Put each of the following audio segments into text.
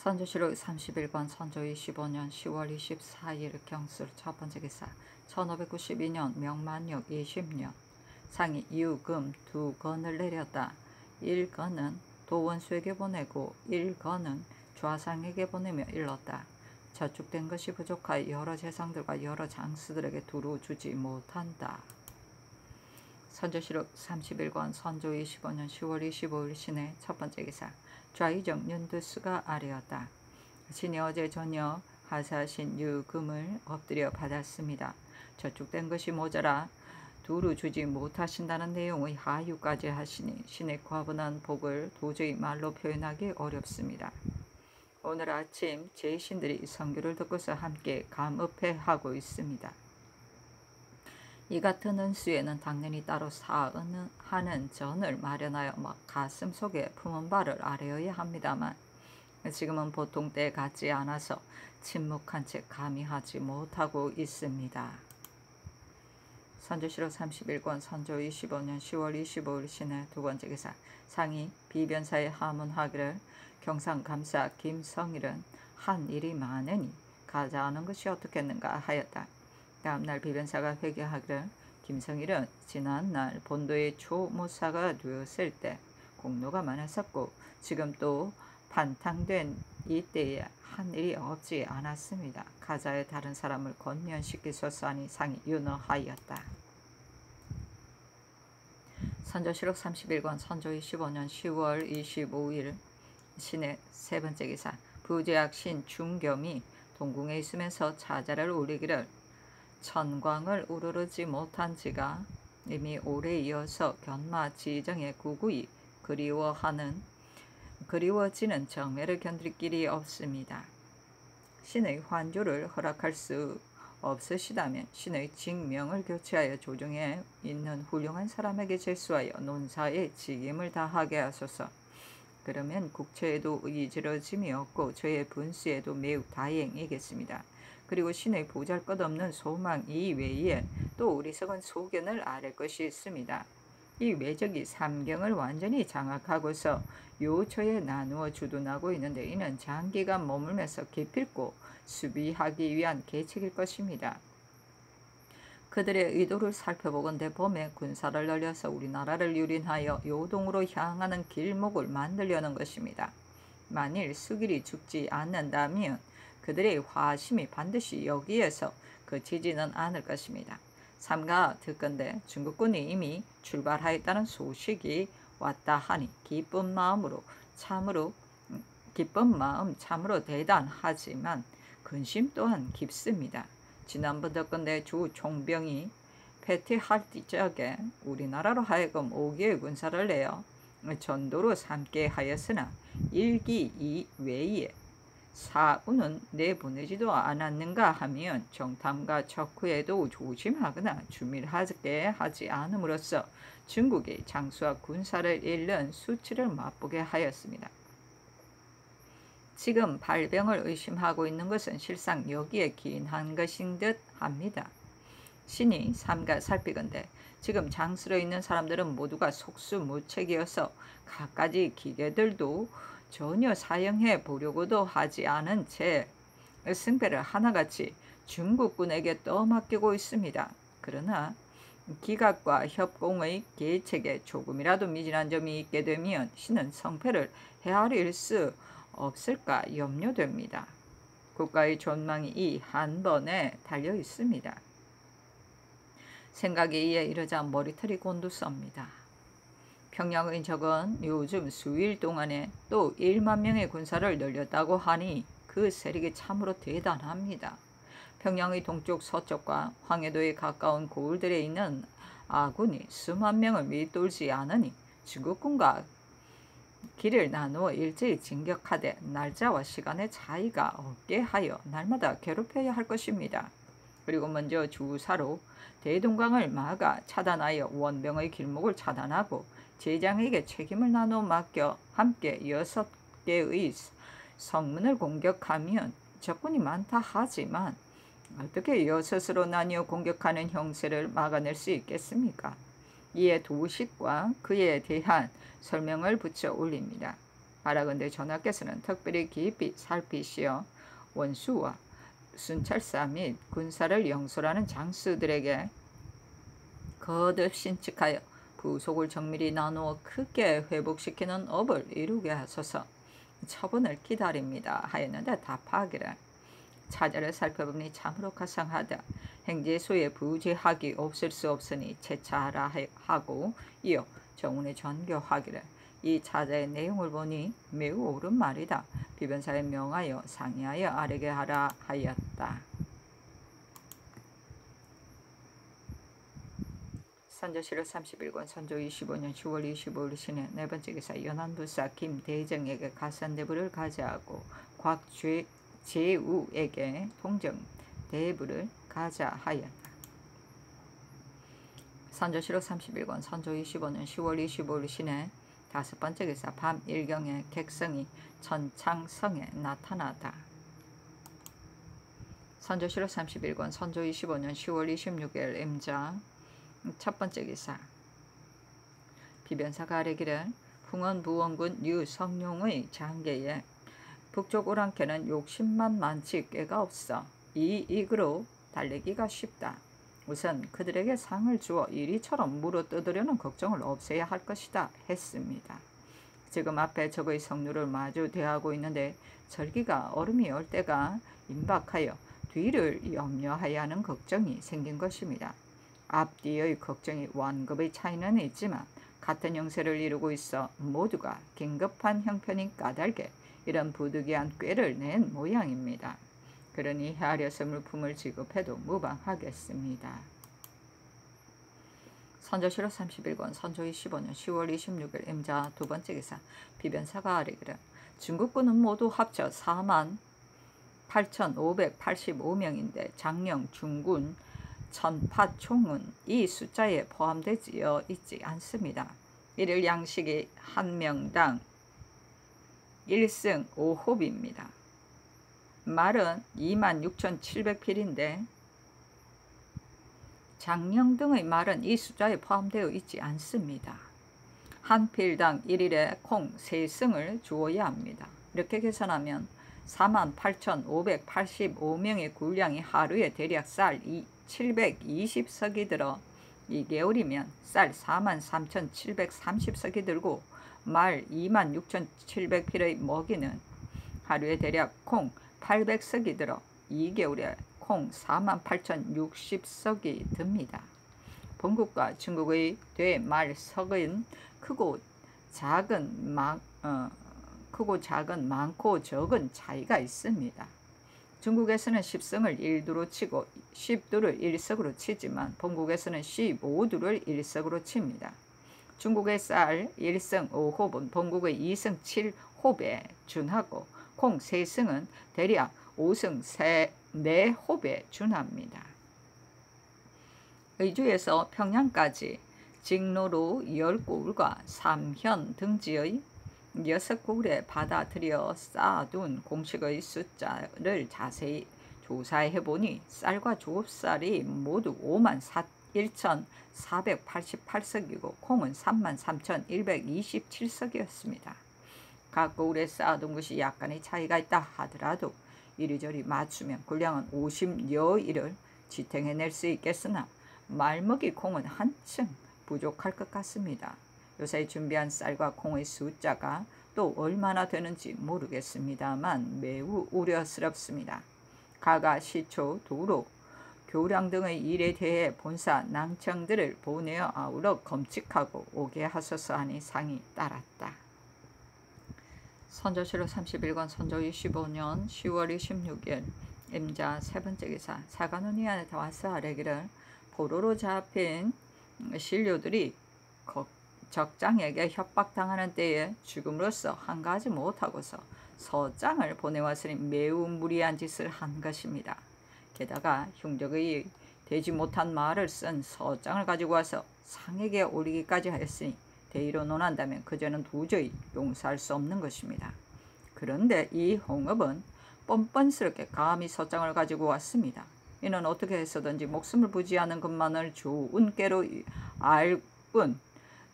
선조실록 31권 선조 25년 10월 24일 경술 첫 번째 기사 1592년 명만력 20년 상이 유금 2건을 내렸다. 1건은 도원수에게 보내고 1건은 좌상에게 보내며 일렀다. 저축된 것이 부족하여 여러 재상들과 여러 장수들에게 두루 주지 못한다. 선조실록 31권 선조 25년 10월 25일 신의 첫 번째 기사 좌의정 윤두수가 아뢰었다. 신이 어제 저녁 하사하신 유금을 엎드려 받았습니다. 저축된 것이 모자라 두루 주지 못하신다는 내용의 하유까지 하시니 신의 과분한 복을 도저히 말로 표현하기 어렵습니다. 오늘 아침 제 신들이 선교를 듣고서 함께 감읍회하고 있습니다. 이 같은 은수에는 당연히 따로 사은하는 전을 마련하여 가슴 속에 품은 바를 아뢰어야 합니다만 지금은 보통 때 같지 않아서 침묵한 채 감히 하지 못하고 있습니다. 선조실록 31권 선조 25년 10월 25일 신의 두 번째 기사 상이 비변사에 하문하기를 경상감사 김성일은 한 일이 많으니 가자 하는 것이 어떻겠는가 하였다. 다음날 비변사가 회개하기를 김성일은 지난날 본도의 초무사가 되었을 때 공로가 많았었고 지금 또 반탕된 이때에 한 일이 없지 않았습니다. 가자의 다른 사람을 권면시키소서 하니 상이 윤허하였다. 선조실록 31권 선조 25년 10월 25일 신의 세 번째 기사 부제학 신 중겸이 동궁에 있으면서 자자를 올리기를 천광을 우르르지 못한 지가 이미 오래 이어서 견마지정에 구구이 그리워지는 정매를 견딜 길이 없습니다. 신의 환조를 허락할 수 없으시다면 신의 직명을 교체하여 조정에 있는 훌륭한 사람에게 제수하여 논사의 직임을 다하게 하소서. 그러면 국처에도 이지러짐이 없고 저의 분수에도 매우 다행이겠습니다. 그리고 신의 보잘것없는 소망 이외에 또 어리석은 소견을 아랠 것이 있습니다. 이 외적이 삼경을 완전히 장악하고서 요처에 나누어 주둔하고 있는데 이는 장기간 머물면서 기필코 수비하기 위한 계책일 것입니다. 그들의 의도를 살펴보건대 봄에 군사를 늘려서 우리나라를 유린하여 요동으로 향하는 길목을 만들려는 것입니다. 만일 수길이 죽지 않는다면 그들의 화심이 반드시 여기에서 그치지는 않을 것입니다. 삼가 듣건대 중국군이 이미 출발하였다는 소식이 왔다 하니 기쁜 마음 참으로 대단하지만 근심 또한 깊습니다. 지난번 듣건대 주 총병이 패퇴할 적에 우리나라로 하여금 5개의 군사를 내어 전도로 삼게 하였으나 일기 이외에 사우는 내보내지도 않았는가 하면 정탐과 척후에도 조심하거나 주밀하게 하지 않음으로써 중국의 장수와 군사를 잃는 수치를 맛보게 하였습니다. 지금 발병을 의심하고 있는 것은 실상 여기에 기인한 것인 듯 합니다. 신이 삼가 살피건대 지금 장수로 있는 사람들은 모두가 속수무책이어서 갖가지 기계들도 전혀 사용해 보려고도 하지 않은 채 승패를 하나같이 중국군에게 떠맡기고 있습니다. 그러나 기각과 협공의 계책에 조금이라도 미진한 점이 있게 되면 신은 성패를 헤아릴 수 없을까 염려됩니다. 국가의 존망이 이 한 번에 달려 있습니다. 생각에 의해 이러자 머리털이 곤두섭니다. 평양의 적은 요즘 수일 동안에 또 1만 명의 군사를 늘렸다고 하니 그 세력이 참으로 대단합니다. 평양의 동쪽 서쪽과 황해도에 가까운 고을들에 있는 아군이 수만 명을 밑돌지 않으니 중국군과 길을 나누어 일제히 진격하되 날짜와 시간의 차이가 없게 하여 날마다 괴롭혀야 할 것입니다. 그리고 먼저 주사로 대동강을 막아 차단하여 원병의 길목을 차단하고 제장에게 책임을 나눠 맡겨 함께 6개의 성문을 공격하면 적군이 많다 하지만 어떻게 6으로 나뉘어 공격하는 형세를 막아낼 수 있겠습니까? 이에 도식과 그에 대한 설명을 붙여 올립니다. 바라건대 전하께서는 특별히 깊이 살피시어 원수와 순찰사 및 군사를 영솔하는 장수들에게 거듭 신측하여 부속을 정밀히 나누어 크게 회복시키는 업을 이루게 하소서. 처분을 기다립니다 하였는데 답하기를 차자를 살펴보니 참으로 가상하다. 행제소에 부재학이 없을 수 없으니 채차하라 하고 이어 정운에 전교하기를 이 차자의 내용을 보니 매우 옳은 말이다. 비변사에 명하여 상의하여 아뢰게 하라 하였다. 선조실록 31권 선조 25년 10월 25일 신해 네 번째 기사 연안부사 김대정에게 가산대부를 가자하고 곽제우에게 통정대부를 가자하였다. 선조실록 31권 선조 25년 10월 25일 신해 다섯 번째 기사 밤 일경에 객성이 천창성에 나타나다. 선조실록 31권 선조 25년 10월 26일 임자 첫 번째 기사 비변사가 아뢰기를 풍원부원군 유성룡의 장계에 북쪽 오랑캐는 욕심만 많지 꾀가 없어 이 이익으로 달래기가 쉽다. 우선 그들에게 상을 주어 이리처럼 물어뜯으려는 걱정을 없애야 할 것이다 했습니다. 지금 앞에 적의 성류를 마주 대하고 있는데 절기가 얼음이 올 때가 임박하여 뒤를 염려해야 하는 걱정이 생긴 것입니다. 앞뒤의 걱정이 완급의 차이는 있지만 같은 형세를 이루고 있어 모두가 긴급한 형편이 까닭에 이런 부득이한 꾀를 낸 모양입니다. 그러니 헤아려서 물품을 지급해도 무방하겠습니다. 선조실록 31권 선조 25년 10월 26일 임자 두 번째 기사 비변사가 아뢰기를 중국군은 모두 합쳐 48,585명인데 장령 중군 전파총은 이 숫자에 포함되어 있지 않습니다. 이를 양식이 한 명당 1승 5호비입니다. 말은 26,700필인데 장령 등의 말은 이 숫자에 포함되어 있지 않습니다. 한 필당 1일에 콩 3승을 주어야 합니다. 이렇게 계산하면 48,585명의 군량이 하루에 대략 쌀 720석이 들어 2개월이면 쌀 43,730석이 들고 말 26,700필의 먹이는 하루에 대략 콩 800석이 들어 2개월에 콩 48,060석이 듭니다. 본국과 중국의 되말석은 크고 작은 많고 적은 차이가 있습니다. 중국에서는 10승을 1두로 치고 10두를 1석으로 치지만 본국에서는 15두를 1석으로 칩니다. 중국의 쌀 1승 5호은 본국의 2승 7호에 준하고 콩 3승은 대략 5승 4호에 준합니다. 의주에서 평양까지 직로로 10고을과 삼현 등지의 6고을에 받아들여 쌓아둔 공식의 숫자를 자세히 조사해보니 쌀과 조업쌀이 모두 51,488석이고 콩은 33,127석이었습니다. 각 고을에 쌓아둔 것이 약간의 차이가 있다 하더라도 이리저리 맞추면 군량은 50여일을 지탱해낼 수 있겠으나 말먹이 콩은 한층 부족할 것 같습니다. 요새 준비한 쌀과 콩의 숫자가 또 얼마나 되는지 모르겠습니다만 매우 우려스럽습니다. 가가, 시초, 도로, 교량 등의 일에 대해 본사 낭청들을 보내어 아우러 검칙하고 오게 하소서 하니 상이 따랐다. 선조실록 31권 선조 25년 10월 26일 임자 세 번째 기사 사관원이 안에 와서 아뢰기를 포로로 잡힌 신료들이 적장에게 협박당하는 때에 죽음으로써 한가하지 못하고서 서장을 보내왔으니 매우 무리한 짓을 한 것입니다. 게다가 흉적의 되지 못한 말을 쓴 서장을 가지고 와서 상에게 올리기까지 하였으니 대의로 논한다면 그저는 도저히 용서할 수 없는 것입니다. 그런데 이 홍업은 뻔뻔스럽게 감히 서장을 가지고 왔습니다. 이는 어떻게 해서든지 목숨을 부지하는 것만을 좋은 꾀로 알 뿐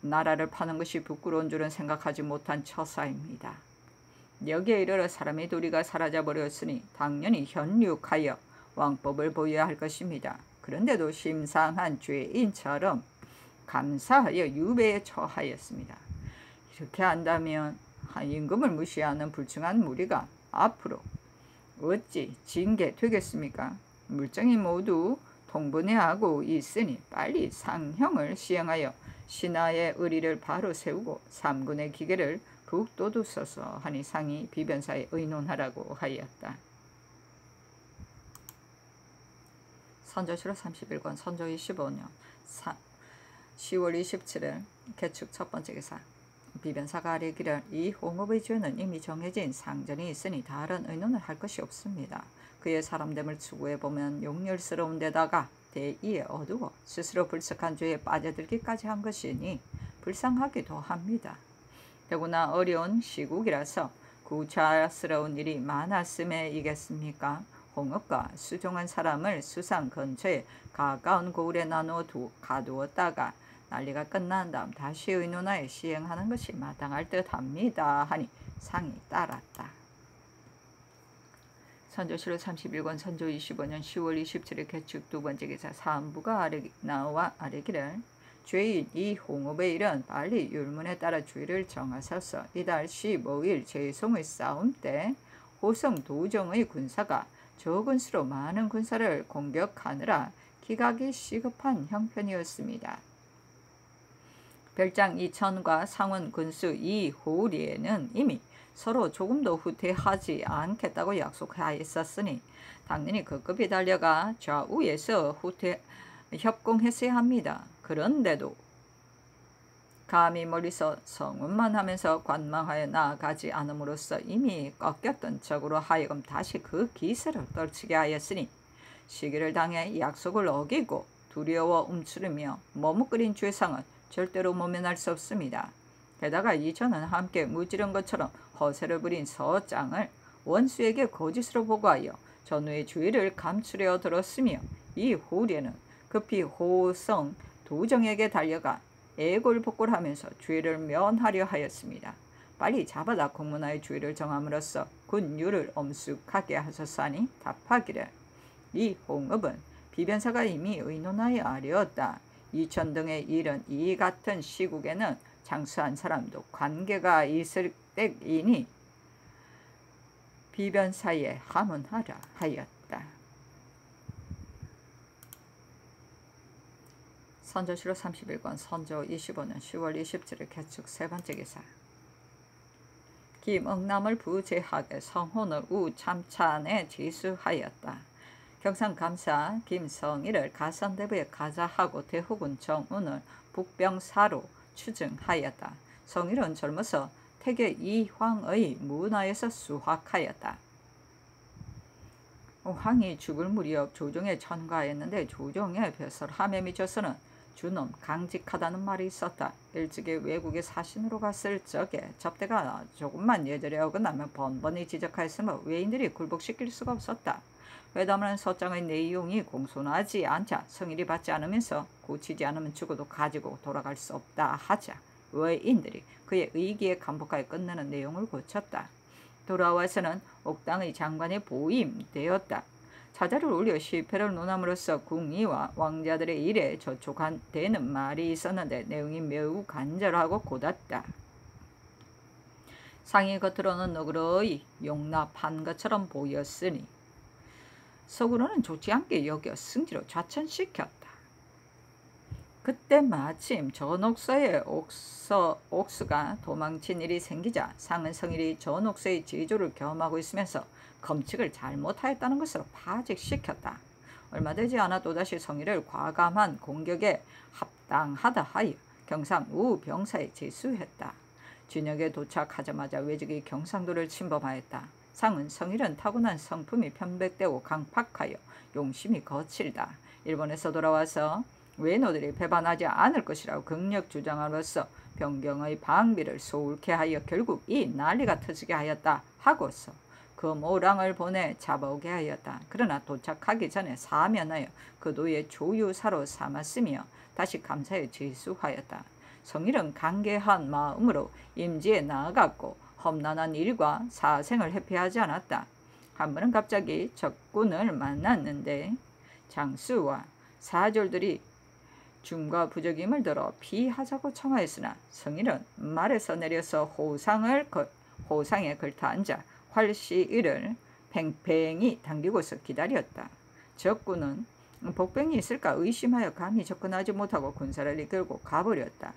나라를 파는 것이 부끄러운 줄은 생각하지 못한 처사입니다. 여기에 이르러 사람의 도리가 사라져버렸으니 당연히 현육하여 왕법을 보여야 할 것입니다. 그런데도 심상한 죄인처럼 감사하여 유배에 처하였습니다. 이렇게 한다면 임금을 무시하는 불충한 무리가 앞으로 어찌 징계되겠습니까? 물정이 모두 통분해하고 있으니 빨리 상형을 시행하여 신하의 의리를 바로 세우고 삼군의 기계를 북돋우소서 하니 상이 비변사에 의논하라고 하였다. 선조실록 31권 선조 25년 10월 27일 개축 첫 번째 기사. 비변사가 아뢰기를 이 홍업의 죄는 이미 정해진 상전이 있으니 다른 의논을 할 것이 없습니다. 그의 사람됨을 추구해보면 용렬스러운 데다가 대의에 어두워 스스로 불석한 죄에 빠져들기까지 한 것이니 불쌍하기도 합니다. 더구나 어려운 시국이라서 구차스러운 일이 많았음에이겠습니까? 홍업과 수종한 사람을 수상 근처에 가까운 고을에 나누어 가두었다가 난리가 끝난 다음 다시 의논하여 시행하는 것이 마땅할 듯합니다 하니 상이 따랐다. 선조실록 31권 선조 25년 10월 27일 개축 두 번째 기사. 사안부가 나와 아뢰기를 죄인 이 홍업의 일은 빨리 율문에 따라 죄를 정하소서. 이달 15일 제송의 싸움 때 호성 도정의 군사가 적은 수로 많은 군사를 공격하느라 기각이 시급한 형편이었습니다. 별장 이천과 상원 군수 이호리에는 이미 서로 조금도 후퇴하지 않겠다고 약속하였었으니 당연히 급급히 달려가 좌우에서 협공했어야 합니다. 그런데도 감히 멀리서 성운만 하면서 관망하여 나아가지 않음으로써 이미 꺾였던 적으로 하여금 다시 그 기세를 떨치게 하였으니 시기를 당해 약속을 어기고 두려워 움츠르며 머뭇거린 죄상은 절대로 모면할 수 없습니다. 게다가 이전은 함께 무지른 것처럼 허세를 부린 서장을 원수에게 거짓으로 보고하여 전후의 주의를 감추려 들었으며 이 호리에는 급히 호성 도정에게 달려가 애골복골하면서 죄를 면하려 하였습니다. 빨리 잡아다 공문하여 죄를 정함으로써 군율을 엄숙하게 하소서 하니 답하기를 이 홍업은 비변사가 이미 의논하여 아뢰었다. 이천 등의 일은 이 같은 시국에는 장수한 사람도 관계가 있을 때이니 비변사에 하문하라 하였다. 선조실록 31권 선조 25년 10월 27일 개축 세 번째 기사. 김응남을 부재하게 성혼을 우참찬에 지수하였다. 경상감사 김성일을 가선대부에 가자하고 대후군 정운을 북병사로 추증하였다. 성일은 젊어서 태계 이황의 문화에서 수학하였다. 황이 죽을 무렵 조정에 천가하였는데 조정의 배설함에 미쳐서는 주놈 강직하다는 말이 있었다. 일찍이 외국에 사신으로 갔을 적에 접대가 조금만 예절에 어긋나면 번번이 지적하였으며 외인들이 굴복시킬 수가 없었다. 회담하는 서장의 내용이 공손하지 않자 성일이 받지 않으면서 고치지 않으면 죽어도 가지고 돌아갈 수 없다 하자 외인들이 그의 의기에 감복하여 끝내는 내용을 고쳤다. 돌아와서는 옥당의 장관에 보임되었다. 자자를 올려 실패를 논함으로써 궁의와 왕자들의 일에 저촉되는 말이 있었는데 내용이 매우 간절하고 곧았다. 상이 겉으로는 너그러이 용납한 것처럼 보였으니 속으로는 좋지 않게 여겨 승지로 좌천시켰다. 그때 마침 전옥서의 옥수가 도망친 일이 생기자 상은 성일이 전옥서의 제조를 겸하고 있으면서 검칙을 잘못하였다는 것으로 파직시켰다. 얼마 되지 않아 또다시 성일을 과감한 공격에 합당하다 하여 경상 우병사에 제수했다. 진역에 도착하자마자 외적이 경상도를 침범하였다. 상은 성일은 타고난 성품이 편백되고 강팍하여 용심이 거칠다. 일본에서 돌아와서 외노들이 배반하지 않을 것이라고 극력 주장함으로써 변경의 방비를 소홀케 하여 결국 이 난리가 터지게 하였다 하고서 그 모랑을 보내 잡아오게 하였다. 그러나 도착하기 전에 사면하여 그 노예 조유사로 삼았으며 다시 감사에 제수하였다. 성일은 간계한 마음으로 임지에 나아갔고 험난한 일과 사생을 회피하지 않았다. 한 번은 갑자기 적군을 만났는데 장수와 사졸들이 중과 부적임을 들어 피하자고 청하였으나 성일은 말에서 내려서 호상에 걸터 앉아 활시위를 팽팽히 당기고서 기다렸다. 적군은 복병이 있을까 의심하여 감히 접근하지 못하고 군사를 이끌고 가버렸다.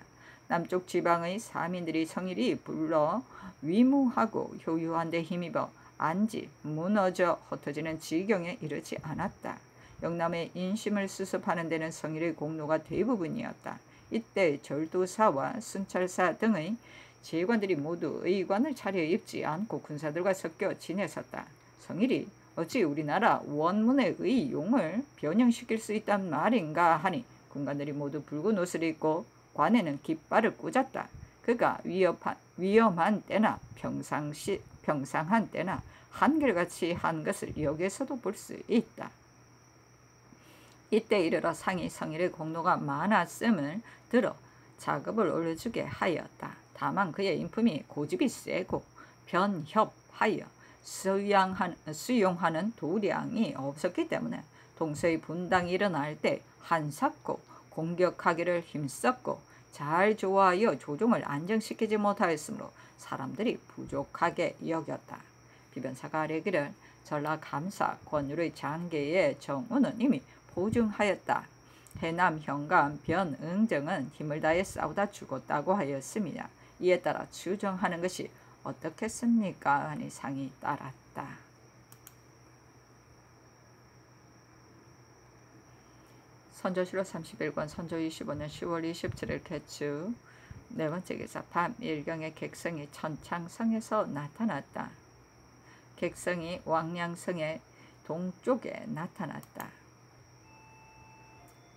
남쪽 지방의 사민들이 성일이 불러 위무하고 효유한 데 힘입어 안지 무너져 흩어지는 지경에 이르지 않았다. 영남의 인심을 수습하는 데는 성일의 공로가 대부분이었다. 이때 절도사와 순찰사 등의 제관들이 모두 의관을 차려입지 않고 군사들과 섞여 지내섰다. 성일이 어찌 우리나라 원문의 의용을 변형시킬 수 있단 말인가 하니 군관들이 모두 붉은 옷을 입고 관에는 깃발을 꽂았다. 그가 위험한 때나 평상한 때나 한결같이 한 것을 여기에서도 볼 수 있다. 이때 이르러 상이 성일의 공로가 많았음을 들어 자급을 올려주게 하였다. 다만 그의 인품이 고집이 세고 변협하여 수용하는 도량이 없었기 때문에 동서의 분당이 일어날 때 한사코 공격하기를 힘썼고 잘 조화하여 조종을 안정시키지 못하였으므로 사람들이 부족하게 여겼다. 비변사가 아뢰기를 전라감사 권율의 장계의 정우는 이미 보증하였다. 해남 현감 변응정은 힘을 다해 싸우다 죽었다고 하였습니다. 이에 따라 추정하는 것이 어떻겠습니까? 하니 상이 따랐다. 선조실록 31권 선조 25년 10월 27일 개축 네 번째 기사 밤 일경에 객성이 천창성에서 나타났다. 객성이 왕량성의 동쪽에 나타났다.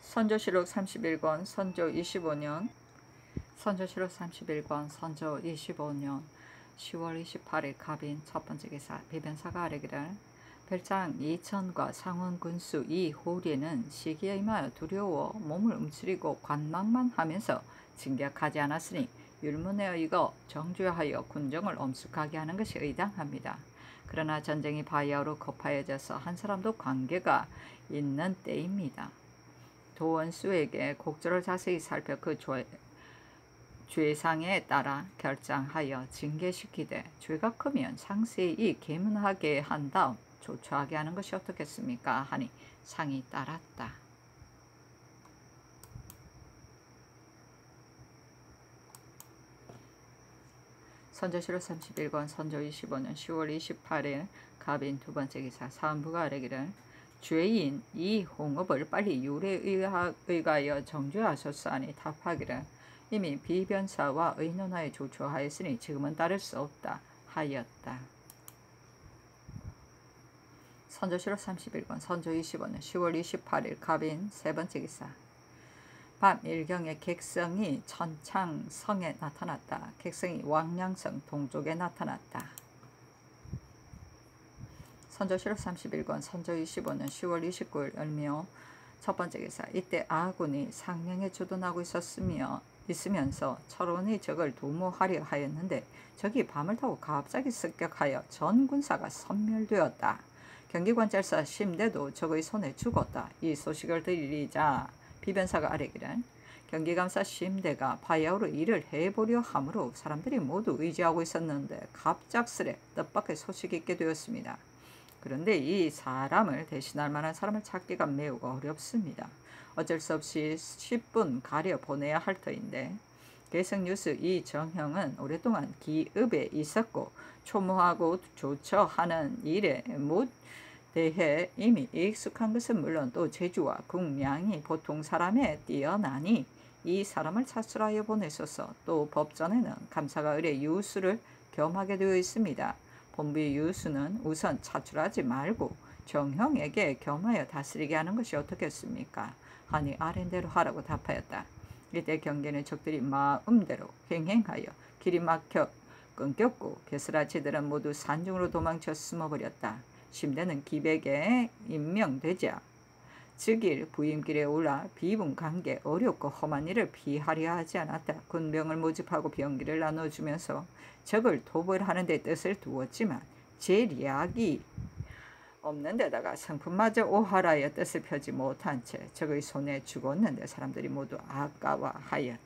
선조실록 31권 선조 25년 선조실록 31권 선조 25년 10월 28일 갑인 첫 번째 기사 비변사가 아뢰기를 별장 이천과 상원 군수 이호리는 시기에 임하여 두려워 몸을 움츠리고 관망만 하면서 진격하지 않았으니 율문에 의거 정주하여 군정을 엄숙하게 하는 것이 의당합니다. 그러나 전쟁이 바야흐로 급하여져서 한 사람도 관계가 있는 때입니다. 도원수에게 곡절을 자세히 살펴 그 죄상에 따라 결정하여 징계시키되 죄가 크면 상세히 계문하게 한 다음 조처하게 하는 것이 어떻겠습니까? 하니 상이 따랐다. 선조실록 31권 선조 25년 10월 28일 갑인 두 번째 기사 사헌부가 아뢰기를 죄인 이홍업을 빨리 유례에 의하여 정죄하소서 하니 답하기를 이미 비변사와 의논하여 조처하였으니 지금은 따를 수 없다 하였다. 선조실록 31권 선조 25년 10월 28일 갑인 세 번째 기사 밤 일경에 객성이 천창성에 나타났다. 객성이 왕량성 동쪽에 나타났다. 선조실록 31권 선조 25년 10월 29일 을묘 첫 번째 기사 이때 아군이 상명에 주둔하고 있으면서 철원의 적을 도모하려 하였는데 적이 밤을 타고 갑자기 습격하여 전 군사가 섬멸되었다. 경기관찰사 심대도 적의 손에 죽었다. 이 소식을 들리자 비변사가 아뢰기를 경기감사 심대가 바야흐로 일을 해보려 하므로 사람들이 모두 의지하고 있었는데 갑작스레 뜻밖의 소식이 있게 되었습니다. 그런데 이 사람을 대신할 만한 사람을 찾기가 매우 어렵습니다. 어쩔 수 없이 10분 가려 보내야 할 터인데 개성뉴스 이정형은 오랫동안 기읍에 있었고 초모하고 조처하는 일에 대해 이미 익숙한 것은 물론 또 재주와 국량이 보통 사람에 뛰어나니 이 사람을 찾으라 하여 보내소서. 또 법전에는 감사가 의뢰 유수를 겸하게 되어 있습니다. 본부의 유수는 우선 차출하지 말고 정형에게 겸하여 다스리게 하는 것이 어떻겠습니까? 하니 아랜대로 하라고 답하였다. 이때 경계는 적들이 마음대로 횡행하여 길이 막혀 끊겼고 게스라치들은 모두 산중으로 도망쳐 숨어버렸다. 심대는 기백에 임명되자 즉일 부임길에 올라 비분 관계 어렵고 험한 일을 피하려 하지 않았다. 군병을 모집하고 병기를 나눠주면서 적을 도벌하는 데 뜻을 두었지만 재리악이 없는 데다가 성품마저 오하라의 뜻을 펴지 못한 채 적의 손에 죽었는데 사람들이 모두 아까워하였다.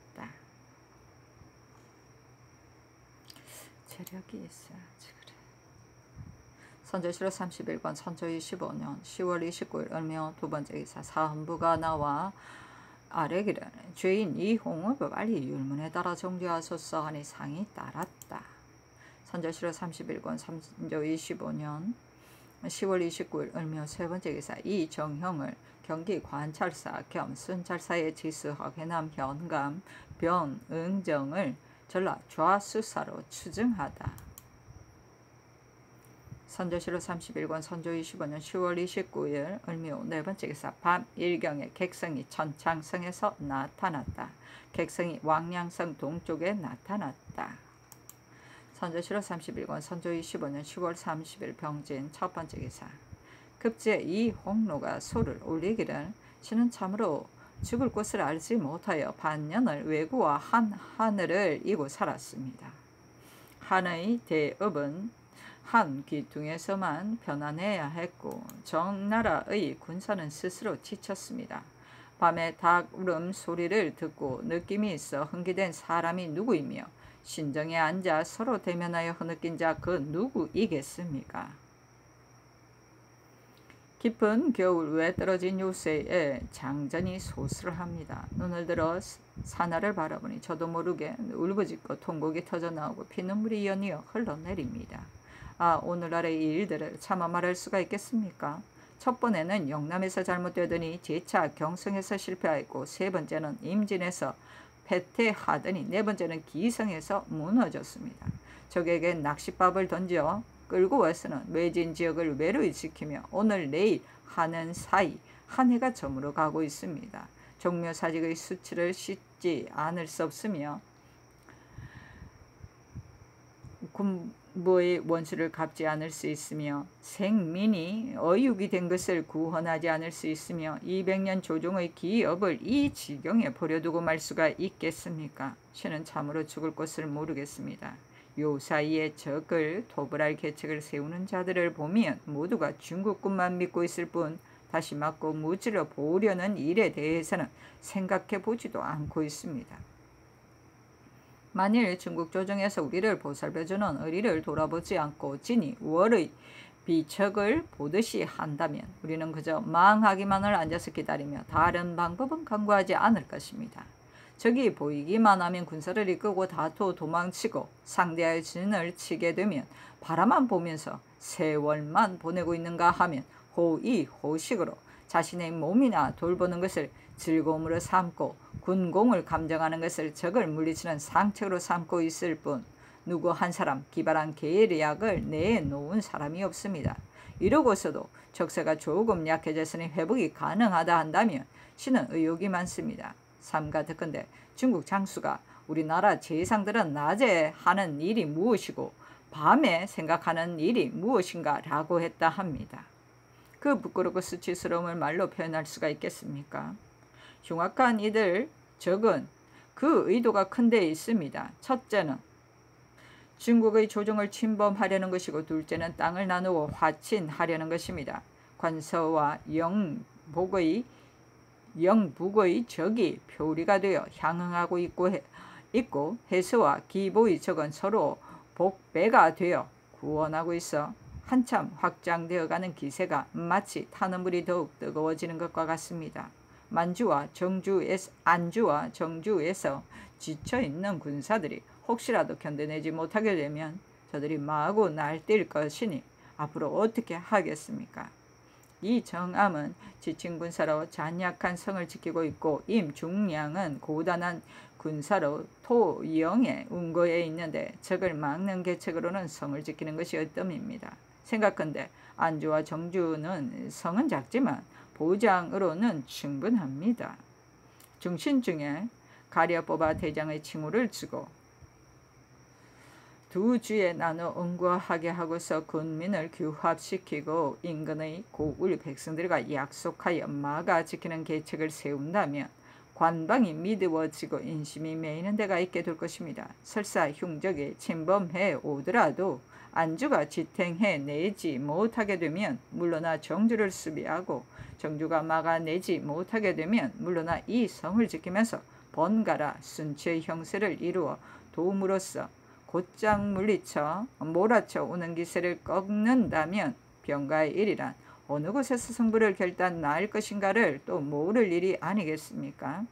재력이 있어야지 그래. 선조실록 31권 선조 25년 10월 29일 을묘 두 번째 기사 사헌부가 나와 아뢰기를 죄인 이홍업을 빨리 율문에 따라 정죄하소서 하니 상이 따랐다. 선조실록 31권 선조 25년 10월 29일 을묘 세 번째 기사 이정형을 경기 관찰사 겸 순찰사에 지수하고 해남 현감 변응정을 전라 좌수사로 추증하다. 선조실록 31권 선조 25년 10월 29일 을묘 네 번째 기사 밤 일경에 객성이 천창성에서 나타났다. 객성이 왕량성 동쪽에 나타났다. 선조실록 31권 선조 25년 10월 30일 병진 첫 번째 기사 급제 이홍로가 소를 올리기를 신은 참으로 죽을 곳을 알지 못하여 반년을 외구와 한 하늘을 이고 살았습니다. 한의 대업은 한 귀퉁에서만 편안해야 했고 정나라의 군사는 스스로 지쳤습니다. 밤에 닭 울음 소리를 듣고 느낌이 있어 흥기된 사람이 누구이며 신정에 앉아 서로 대면하여 흐느낀 자 그 누구이겠습니까? 깊은 겨울 외 떨어진 요새에 장전이 소스를합니다. 눈을 들어 산하를 바라보니 저도 모르게 울부짖고 통곡이 터져나오고 피눈물이 연이어 흘러내립니다. 아, 오늘날의 이 일들을 차마 말할 수가 있겠습니까? 첫 번에는 영남에서 잘못되더니 재차 경성에서 실패하였고 세 번째는 임진에서 패퇴하더니 네 번째는 기성에서 무너졌습니다. 적에게 낚싯밥을 던져 끌고 와서는 외진 지역을 외로이 지키며 오늘 내일 하는 사이 한 해가 저물어 가고 있습니다. 종묘사직의 수치를 씻지 않을 수 없으며 군부의 원수를 갚지 않을 수 있으며 생민이 어육이 된 것을 구원하지 않을 수 있으며 200년 조종의 기업을 이 지경에 버려두고 말 수가 있겠습니까? 신은 참으로 죽을 곳을 모르겠습니다. 요 사이에 적을 도벌할 계책을 세우는 자들을 보면 모두가 중국군만 믿고 있을 뿐 다시 맞고 무찔러 보려는 일에 대해서는 생각해 보지도 않고 있습니다. 만일 중국 조정에서 우리를 보살펴주는 의리를 돌아보지 않고 진이 월의 비척을 보듯이 한다면 우리는 그저 망하기만을 앉아서 기다리며 다른 방법은 강구하지 않을 것입니다. 적이 보이기만 하면 군사를 이끌고 다투어 도망치고 상대의 진을 치게 되면 바라만 보면서 세월만 보내고 있는가 하면 호의호식으로 자신의 몸이나 돌보는 것을 즐거움으로 삼고 군공을 감정하는 것을 적을 물리치는 상책으로 삼고 있을 뿐 누구 한 사람 기발한 계략을 내놓은 사람이 없습니다. 이러고서도 적세가 조금 약해졌으니 회복이 가능하다 한다면 신은 의혹이 많습니다. 삼가듣건대 중국 장수가 우리나라 재상들은 낮에 하는 일이 무엇이고 밤에 생각하는 일이 무엇인가 라고 했다 합니다. 그 부끄럽고 수치스러움을 말로 표현할 수가 있겠습니까? 흉악한 이들 적은 그 의도가 큰 데 있습니다. 첫째는 중국의 조정을 침범하려는 것이고 둘째는 땅을 나누고 화친하려는 것입니다. 관서와 영북의 적이 표리가 되어 향응하고 있고 해서와 기보의 적은 서로 복배가 되어 구원하고 있어 한참 확장되어가는 기세가 마치 타는 물이 더욱 뜨거워지는 것과 같습니다. 안주와 정주에서 지쳐있는 군사들이 혹시라도 견뎌내지 못하게 되면 저들이 마구 날뛸 것이니 앞으로 어떻게 하겠습니까? 이 정암은 지친 군사로 잔약한 성을 지키고 있고 임중량은 고단한 군사로 토영의 운거에 있는데 적을 막는 계책으로는 성을 지키는 것이 어뜸입니다. 생각컨대 안주와 정주는 성은 작지만 보장으로는 충분합니다. 중신 중에 가려 뽑아 대장의 칭호를 주고 두 주에 나눠 응거하게 하고서 군민을 규합시키고 인근의 고을 백성들과 약속하여 막아 지키는 계책을 세운다면 관방이 미드워지고 인심이 매이는 데가 있게 될 것입니다. 설사 흉적이 침범해 오더라도 안주가 지탱해 내지 못하게 되면 물러나 정주를 수비하고 정주가 막아내지 못하게 되면 물러나 이 성을 지키면서 번갈아 순치의 형세를 이루어 도움으로써 곧장 물리쳐 몰아쳐 오는 기세를 꺾는다면 병가의 일이란 어느 곳에서 승부를 결단 나을 것인가를 또 모를 일이 아니겠습니까?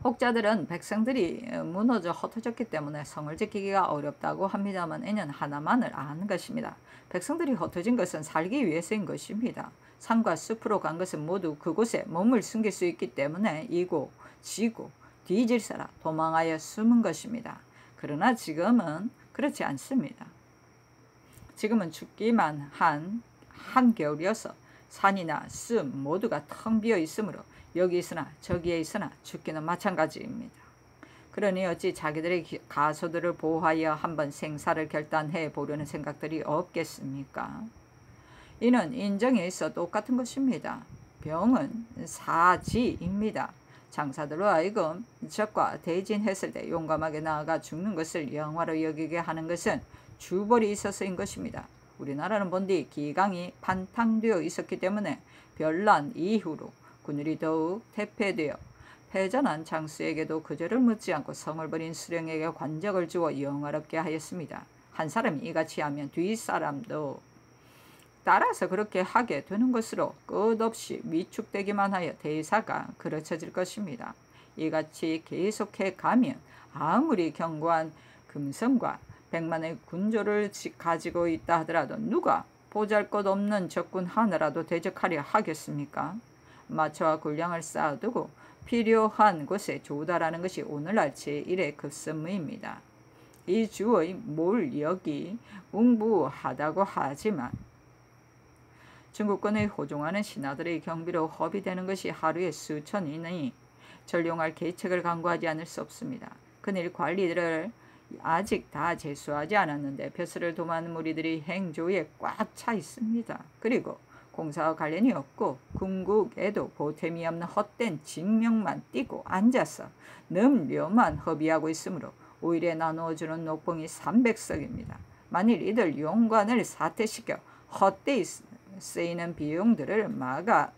혹자들은 백성들이 무너져 흩어졌기 때문에 성을 지키기가 어렵다고 합니다만 이는 하나만을 아는 것입니다. 백성들이 흩어진 것은 살기 위해서인 것입니다. 산과 숲으로 간 것은 모두 그곳에 몸을 숨길 수 있기 때문에 이고 지고 뒤질세라 도망하여 숨은 것입니다. 그러나 지금은 그렇지 않습니다. 지금은 춥기만 한 한겨울이어서 산이나 숲 모두가 텅 비어 있으므로 여기 있으나 저기에 있으나 죽기는 마찬가지입니다. 그러니 어찌 자기들의 가소들을 보호하여 한번 생사를 결단해 보려는 생각들이 없겠습니까? 이는 인정에 있어 똑같은 것입니다. 병은 사지입니다. 장사들로 하여금 적과 대진했을 때 용감하게 나아가 죽는 것을 영화로 여기게 하는 것은 주벌이 있어서인 것입니다. 우리나라는 본디 기강이 판탕되어 있었기 때문에 별난 이후로 군율이 더욱 태폐되어 패전한 장수에게도 그저를 묻지 않고 성을 버린 수령에게 관적을 주어 영화롭게 하였습니다. 한 사람이 이같이 하면 뒷사람도 따라서 그렇게 하게 되는 것으로 끝없이 위축되기만 하여 대사가 그르쳐질 것입니다. 이같이 계속해 가면 아무리 견고한 금성과 100만의 군조를 가지고 있다 하더라도 누가 보잘것없는 적군 하나라도 대적하려 하겠습니까? 마차와 군량을 쌓아두고 필요한 곳에 조달하는 것이 오늘날 제1의 급선무입니다. 이 주의 몰력이 웅부하다고 하지만 중국군의 호종하는 신하들의 경비로 허비되는 것이 하루에 수천이니 전용할 계책을 강구하지 않을 수 없습니다. 그일 관리들을 아직 다 제수하지 않았는데 벼슬을 도마는 무리들이 행조에 꽉 차 있습니다. 그리고 공사와 관련이 없고 궁극에도 보탬이 없는 헛된 징명만 띠고 앉아서 넘려만 허비하고 있으므로 오일에 나누어주는 녹봉이 300석입니다. 만일 이들 용관을 사퇴시켜 헛되이 쓰이는 비용들을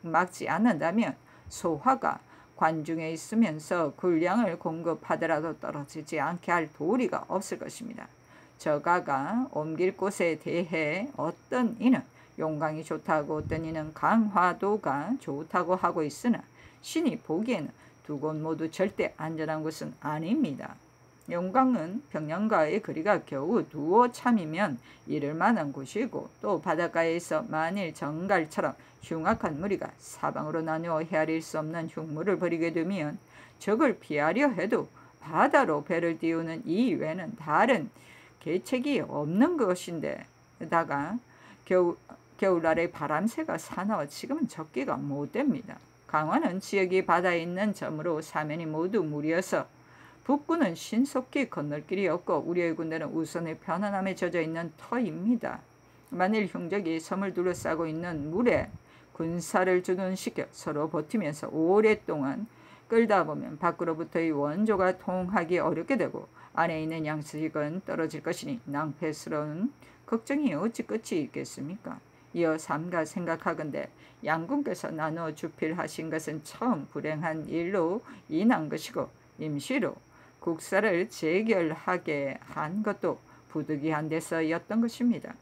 막지 않는다면 소화가 관중에 있으면서 군량을 공급하더라도 떨어지지 않게 할 도리가 없을 것입니다. 저가가 옮길 곳에 대해 어떤 이는 용광이 좋다고 어떤 이는 강화도가 좋다고 하고 있으나 신이 보기에는 두 곳 모두 절대 안전한 곳은 아닙니다. 용광은 평양과의 거리가 겨우 두어 참이면 이를 만한 곳이고 또 바닷가에 있어 만일 정갈처럼 흉악한 무리가 사방으로 나누어 헤아릴 수 없는 흉물을 벌이게 되면 적을 피하려 해도 바다로 배를 띄우는 이외에는 다른 계책이 없는 것인데다가 겨울날의 바람새가 사나워 지금은 적기가 못됩니다. 강화는 지역이 바다에 있는 점으로 사면이 모두 물이어서 북군은 신속히 건널 길이 없고 우리의 군대는 우선의 편안함에 젖어있는 터입니다. 만일 흉적이 섬을 둘러싸고 있는 물에 군사를 주둔시켜 서로 버티면서 오랫동안 끌다 보면 밖으로부터의 원조가 통하기 어렵게 되고 안에 있는 양식은 떨어질 것이니 낭패스러운 걱정이 어찌 끝이 있겠습니까? 이어 삼가 생각하건대 양군께서 나누어 주필하신 것은 처음 불행한 일로 인한 것이고 임시로 국사를 재결하게 한 것도 부득이한 데서였던 것입니다.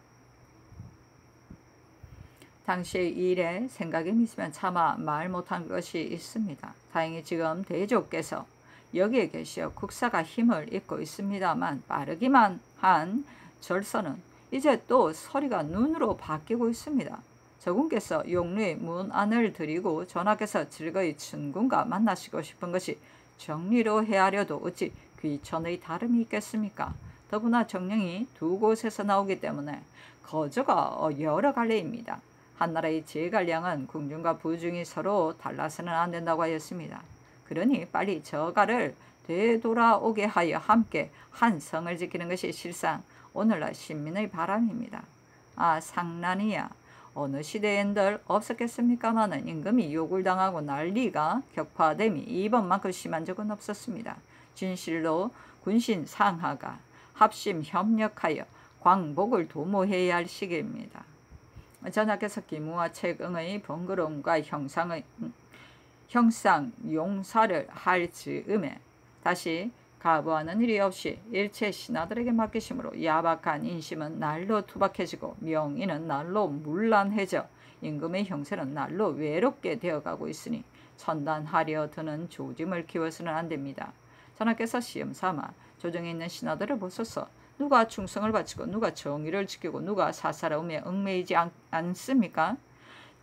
당시의 일에 생각에 미치면 차마 말 못한 것이 있습니다. 다행히 지금 대조께서 여기에 계시어 국사가 힘을 잇고 있습니다만 빠르기만 한 절서는 이제 또 서리가 눈으로 바뀌고 있습니다. 저군께서 용루의 문 안을 드리고 전하께서 즐거이 춘군과 만나시고 싶은 것이 정리로 헤아려도 어찌 귀천의 다름이 있겠습니까? 더구나 정령이 두 곳에서 나오기 때문에 거저가 여러 갈래입니다. 한나라의 제갈량은 궁중과 부중이 서로 달라서는 안 된다고 하였습니다. 그러니 빨리 저가를 되돌아오게 하여 함께 한 성을 지키는 것이 실상 오늘날 신민의 바람입니다. 아 상난이야. 어느 시대엔들 없었겠습니까마는 임금이 욕을 당하고 난리가 격파됨이 이번만큼 심한 적은 없었습니다. 진실로 군신 상하가 합심 협력하여 광복을 도모해야 할 시기입니다. 전하께서 기무와 책응의 번거로움과 형상 용사를 할 즈음에 다시 가부하는 일이 없이 일체 신하들에게 맡기심으로 야박한 인심은 날로 투박해지고 명의는 날로 문란해져 임금의 형세는 날로 외롭게 되어가고 있으니 천단하려 드는 조짐을 키워서는 안됩니다. 전하께서 시험삼아 조정에 있는 신하들을 보소서. 누가 충성을 바치고 누가 정의를 지키고 누가 사사로움에 얽매이지 않습니까?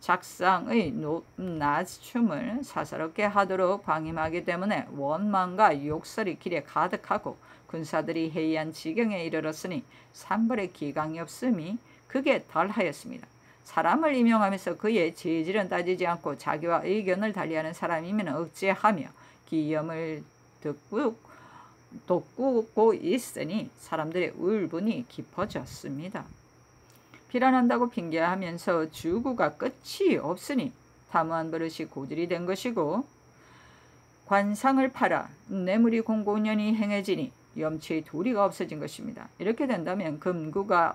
작상의 낮춤을 사사롭게 하도록 방임하기 때문에 원망과 욕설이 길에 가득하고 군사들이 해이한 지경에 이르렀으니 상벌의 기강이 없음이 극에 달하였습니다. 사람을 임용하면서 그의 재질은 따지지 않고 자기와 의견을 달리하는 사람이면 억제하며 기염을 돋구고 있으니 사람들의 울분이 깊어졌습니다. 비난한다고 핑계하면서 주구가 끝이 없으니 다무한 버릇이 고질이 된 것이고 관상을 팔아 뇌물이 공공연히 행해지니 염치의 도리가 없어진 것입니다. 이렇게 된다면 금구가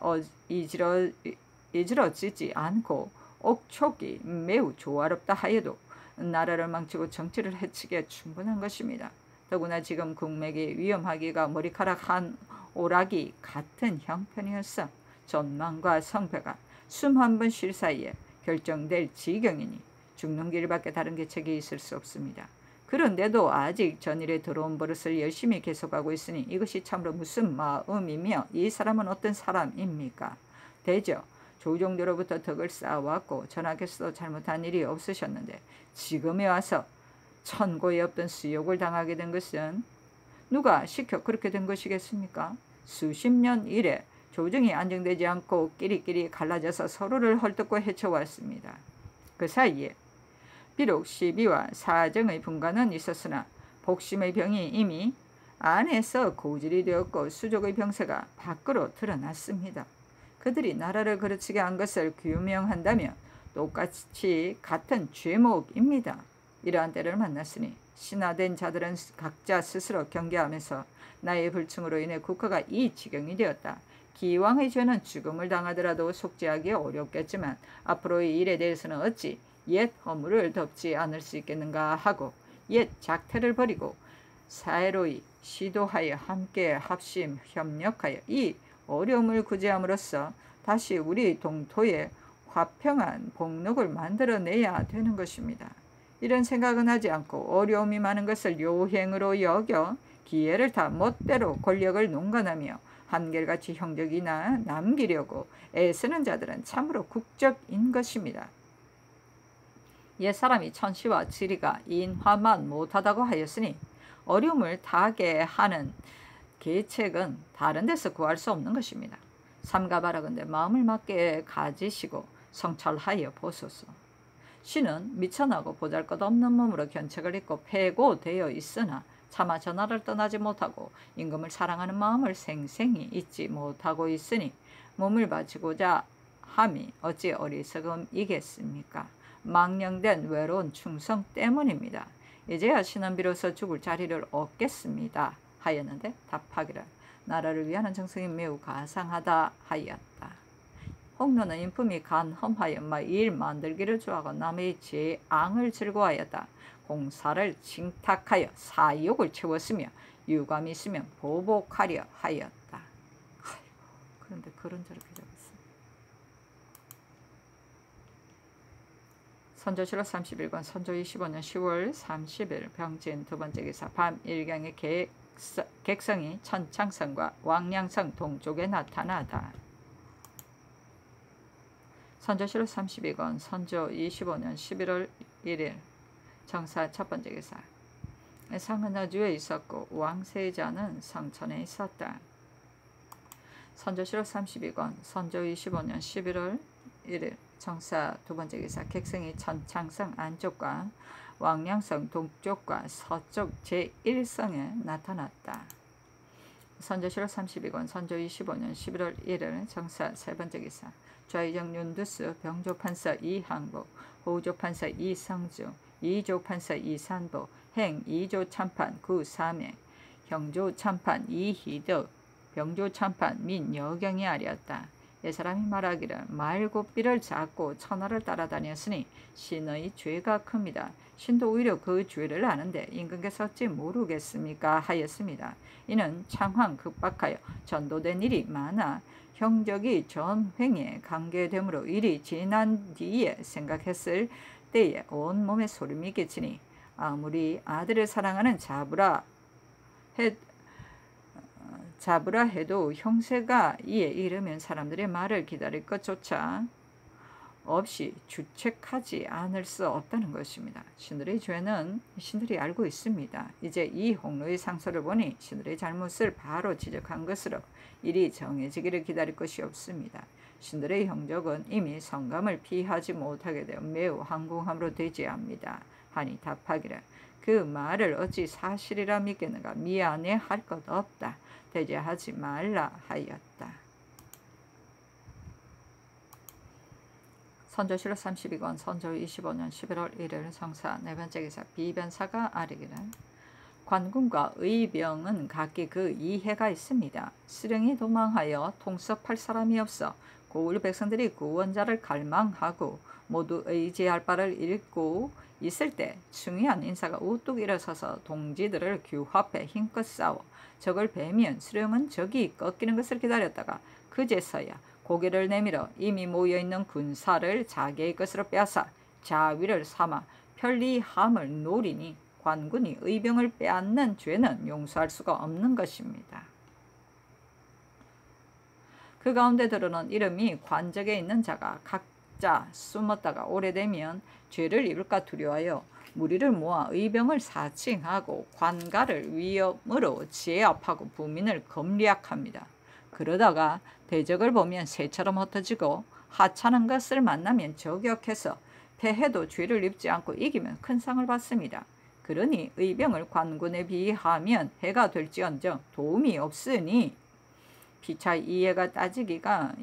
이지러지지 않고 옥촉이 매우 조화롭다 하여도 나라를 망치고 정치를 해치기에 충분한 것입니다. 더구나 지금 국맥이 위험하기가 머리카락 한 오락이 같은 형편이었어 전망과 성패가 숨 한 번 쉴 사이에 결정될 지경이니 죽는 길밖에 다른 계책이 있을 수 없습니다. 그런데도 아직 전일에 들어온 버릇을 열심히 계속하고 있으니 이것이 참으로 무슨 마음이며 이 사람은 어떤 사람입니까? 대저 조정대로부터 덕을 쌓아왔고 전하께서도 잘못한 일이 없으셨는데 지금에 와서 천고에 없던 수욕을 당하게 된 것은 누가 시켜 그렇게 된 것이겠습니까? 수십 년 이래 조정이 안정되지 않고 끼리끼리 갈라져서 서로를 헐뜯고 헤쳐왔습니다. 그 사이에 비록 시비와 사정의 분간은 있었으나 복심의 병이 이미 안에서 고질이 되었고 수족의 병세가 밖으로 드러났습니다. 그들이 나라를 그르치게 한 것을 규명한다면 똑같이 같은 죄목입니다. 이러한 때를 만났으니 신하된 자들은 각자 스스로 경계하면서 나의 불충으로 인해 국가가 이 지경이 되었다. 기왕의 죄는 죽음을 당하더라도 속죄하기 어렵겠지만 앞으로의 일에 대해서는 어찌 옛 허물을 덮지 않을 수 있겠는가 하고 옛 작태를 버리고 사회로이 시도하여 함께 합심 협력하여 이 어려움을 구제함으로써 다시 우리 동토에 화평한 복록을 만들어내야 되는 것입니다. 이런 생각은 하지 않고 어려움이 많은 것을 요행으로 여겨 기회를 다 멋대로 권력을 농간하며 한결같이 형적이나 남기려고 애쓰는 자들은 참으로 국적인 것입니다. 옛사람이 천시와 지리가 인화만 못하다고 하였으니 어려움을 타게 하는 계책은 다른 데서 구할 수 없는 것입니다. 삼가 바라건대 마음을 맞게 가지시고 성찰하여 보소서. 신은 미천하고 보잘것없는 몸으로 견책을 입고 폐고되어 있으나 차마 전하를 떠나지 못하고 임금을 사랑하는 마음을 생생히 잊지 못하고 있으니 몸을 바치고자 함이 어찌 어리석음이겠습니까? 망령된 외로운 충성 때문입니다. 이제야 신은 비로소 죽을 자리를 얻겠습니다 하였는데 답하기를 나라를 위하는 정성이 매우 가상하다 하였다. 홍로는 인품이 간험하여 일 만들기를 좋아하고 남의 재앙을 즐거워하였다. 공사를 칭탁하여 사욕을 채웠으며 유감이 있으면 보복하려 하였다. 아이고, 그런데 그런 저렇게 적었어. 선조실록 31권 선조 25년 10월 30일 병진 두번째 기사 밤 일경의 객성이 천창성과 왕량성 동쪽에 나타나다. 선조실록 32권 선조 25년 11월 1일 정사 첫번째 기사 상은 어주에 있었고 왕세자는 성천에 있었다. 선조실록 32권 선조 25년 11월 11일 정사 두 번째 기사 객성이 천창성 안쪽과 왕량성 동쪽과 서쪽 제1성에 나타났다. 선조실록 32권 선조 25년 11월 1일 정사 세 번째 기사 좌의정 윤두수 병조판서 이항복 호조판서 이성주 이조판서 이산보 행 이조참판 구삼행 형조참판 이희덕 병조참판 민여경이 아리었다. 옛사람이 말하기를 말고삐를 잡고 천하를 따라다녔으니 신의 죄가 큽니다. 신도 오히려 그 죄를 아는데 임금께서 어찌 모르겠습니까 하였습니다. 이는 창황 급박하여 전도된 일이 많아 형적이 전횡에 관계되므로 일이 지난 뒤에 생각했을 때에 온몸에 소름이 끼치니 아무리 아들을 사랑하는 잡으라 해도 형세가 이에 이르면 사람들의 말을 기다릴 것조차 없이 주책하지 않을 수 없다는 것입니다. 신들의 죄는 신들이 알고 있습니다. 이제 이 홍로의 상소를 보니 신들의 잘못을 바로 지적한 것으로 일이 정해지기를 기다릴 것이 없습니다. 신들의 형적은 이미 성감을 피하지 못하게 되어 매우 황궁함으로 되지합니다. 하니 답하기를 그 말을 어찌 사실이라 믿겠는가 미안해 할 것 없다. 대제하지 말라 하였다. 선조실록 32권 선조 25년 11월 1일 성사 네 번째 기사 비변사가 아뢰기를 관군과 의병은 각기 그 이해가 있습니다. 수령이 도망하여 통섭할 사람이 없어 고을 백성들이 구원자를 갈망하고 모두 의지할 바를 잃고 있을 때 중요한 인사가 우뚝 일어서서 동지들을 규합해 힘껏 싸워 적을 베면 수령은 적이 꺾이는 것을 기다렸다가 그제서야 고개를 내밀어 이미 모여있는 군사를 자기의 것으로 빼앗아 자위를 삼아 편리함을 노리니 관군이 의병을 빼앗는 죄는 용서할 수가 없는 것입니다. 그 가운데 들어는 이름이 관적에 있는 자가 각자 숨었다가 오래되면 죄를 입을까 두려워하여 무리를 모아 의병을 사칭하고 관가를 위험으로 제압하고 부민을 검리학합니다. 그러다가 대적을 보면 새처럼 흩어지고 하찮은 것을 만나면 저격해서 패해도 죄를 입지 않고 이기면 큰 상을 받습니다. 그러니 의병을 관군에 비하면 해가 될지언정 도움이 없으니 피차 이해를 따지기가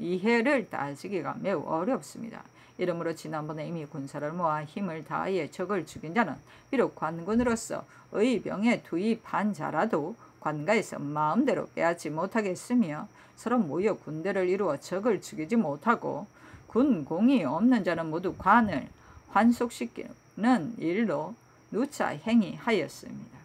매우 어렵습니다. 이러므로 지난번에 이미 군사를 모아 힘을 다하여 적을 죽인 자는 비록 관군으로서 의병에 투입한 자라도 관가에서 마음대로 빼앗지 못하겠으며 서로 모여 군대를 이루어 적을 죽이지 못하고 군공이 없는 자는 모두 관을 환속시키는 일로 누차 행위하였습니다.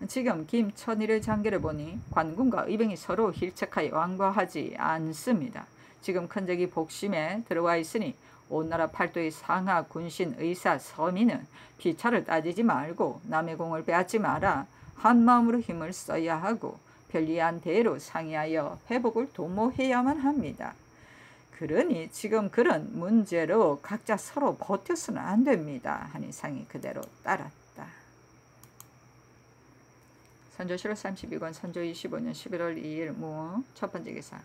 지금 김천일의 장계를 보니 관군과 의병이 서로 힐책하여 완고하지 않습니다. 지금 큰적이 복심에 들어와 있으니 온 나라 팔도의 상하 군신 의사 서민은 피차를 따지지 말고 남의 공을 빼앗지 마라. 한마음으로 힘을 써야 하고 편리한 대로 상의하여 회복을 도모해야만 합니다. 그러니 지금 그런 문제로 각자 서로 버텨서는 안 됩니다. 하니 상이 그대로 따랐다. 선조실록 32권 선조 25년 11월 2일 무 첫 번째 기사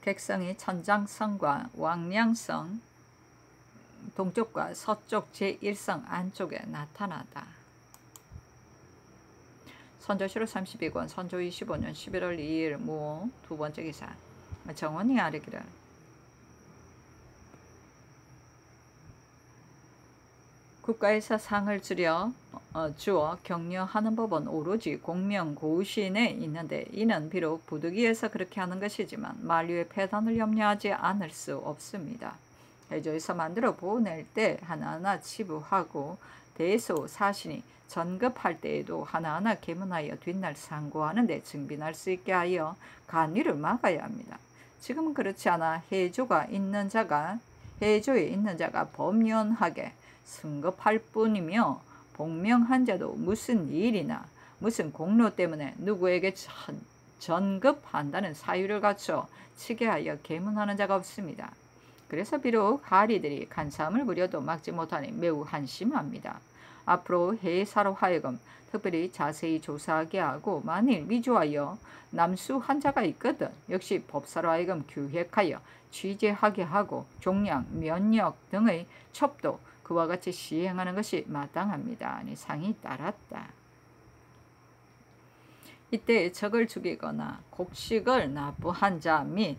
객성이 천장성과 왕량성 동쪽과 서쪽 제1성 안쪽에 나타나다. 선조실록 32권 선조 25년 11월 2일 무 두 번째 기사 정원이 아뢰기를 국가에서 상을 주어 격려하는 법은 오로지 공명고신에 있는데 이는 비록 부득이해서 그렇게 하는 것이지만 만류의 폐단을 염려하지 않을 수 없습니다. 해조에서 만들어 보낼 때 하나하나 치부하고 대소 사신이 전급할 때에도 하나하나 계문하여 뒷날 상고하는 데 증빈할 수 있게 하여 간위를 막아야 합니다. 지금은 그렇지 않아 해조에 있는 자가 범연하게 승급할 뿐이며 복명한 자도 무슨 일이나 무슨 공로 때문에 누구에게 전급한다는 사유를 갖춰 치게 하여 계문하는 자가 없습니다. 그래서 비록 하리들이 간사함을 부려도 막지 못하니 매우 한심합니다. 앞으로 회사로 하여금 특별히 자세히 조사하게 하고 만일 미주하여 남수 환자가 있거든 역시 법사로 하여금 규획하여 취재하게 하고 종량, 면역 등의 첩도 그와 같이 시행하는 것이 마땅합니다. 아니 상이 따랐다. 이때 적을 죽이거나 곡식을 납부한 자 및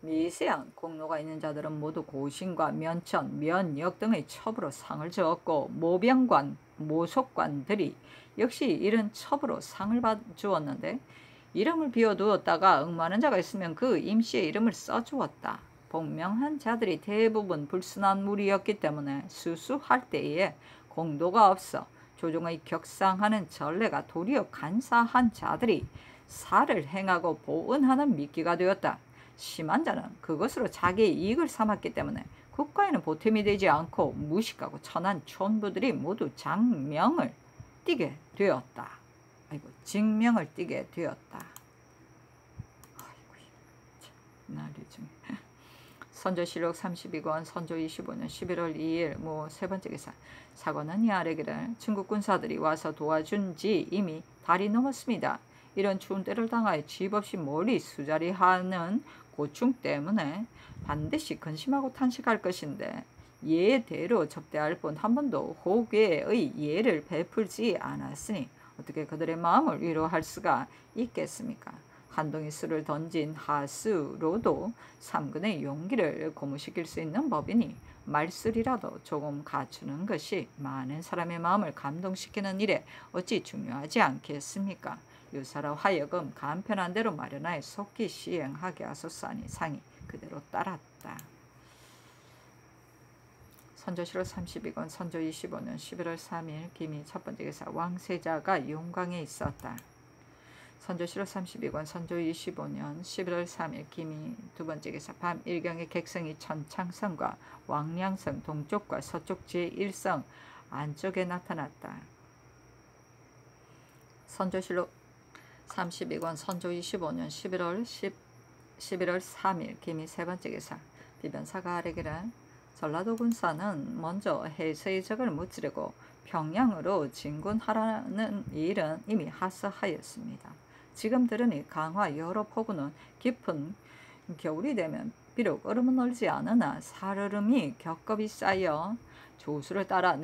미세한 공로가 있는 자들은 모두 고신과 면천, 면역 등의 첩으로 상을 주었고 모병관, 모속관들이 역시 이런 첩으로 상을 주었는데 이름을 비워두었다가 응모하는 자가 있으면 그 임시의 이름을 써주었다. 복명한 자들이 대부분 불순한 무리였기 때문에 수수할 때에 공도가 없어 조종의 격상하는 전례가 도리어 간사한 자들이 사를 행하고 보은하는 미끼가 되었다. 심한 자는 그것으로 자기의 이익을 삼았기 때문에 국가에는 보탬이 되지 않고 무식하고 천한 촌부들이 모두 장명을 띠게 되었다. 아이고, 직명을 띠게 되었다. 아이고, 날이 중에. 선조실록 32권 선조 25년 11월 2일 세 번째 기사. 사관은 이 아래기를 중국 군사들이 와서 도와준 지 이미 달이 넘었습니다. 이런 추운 때를 당하여 집 없이 멀리 수자리하는 고충 때문에 반드시 근심하고 탄식할 것인데 예대로 접대할 뿐 한 번도 호괴의 예를 베풀지 않았으니 어떻게 그들의 마음을 위로할 수가 있겠습니까? 한 동이 술을 던진 하수로도 3근의 용기를 고무시킬 수 있는 법이니 말술이라도 조금 갖추는 것이 많은 사람의 마음을 감동시키는 일에 어찌 중요하지 않겠습니까? 유사로 하여금 간편한 대로 마련하여 속히 시행하게 하소서 하니 상이 그대로 따랐다. 선조실록 32권 선조 25년 11월 3일 기미 첫 번째 기사. 왕세자가 용광에 있었다. 선조실록 32권 선조 25년 11월 3일 기미 두 번째 기사. 밤 일경에 객성이 천창성과 왕량성 동쪽과 서쪽 제1성 안쪽에 나타났다. 선조실록 32권 선조 25년 11월 3일 기미 세 번째 기사. 비변사가 아뢰기를 전라도 군사는 먼저 해서의 적을 무찌르고 평양으로 진군하라는 일은 이미 하서하였습니다. 지금 들으니 강화 여러 포구는 깊은 겨울이 되면 비록 얼음은 얼지 않으나 살얼음이 겹겹이 쌓여 조수를 따라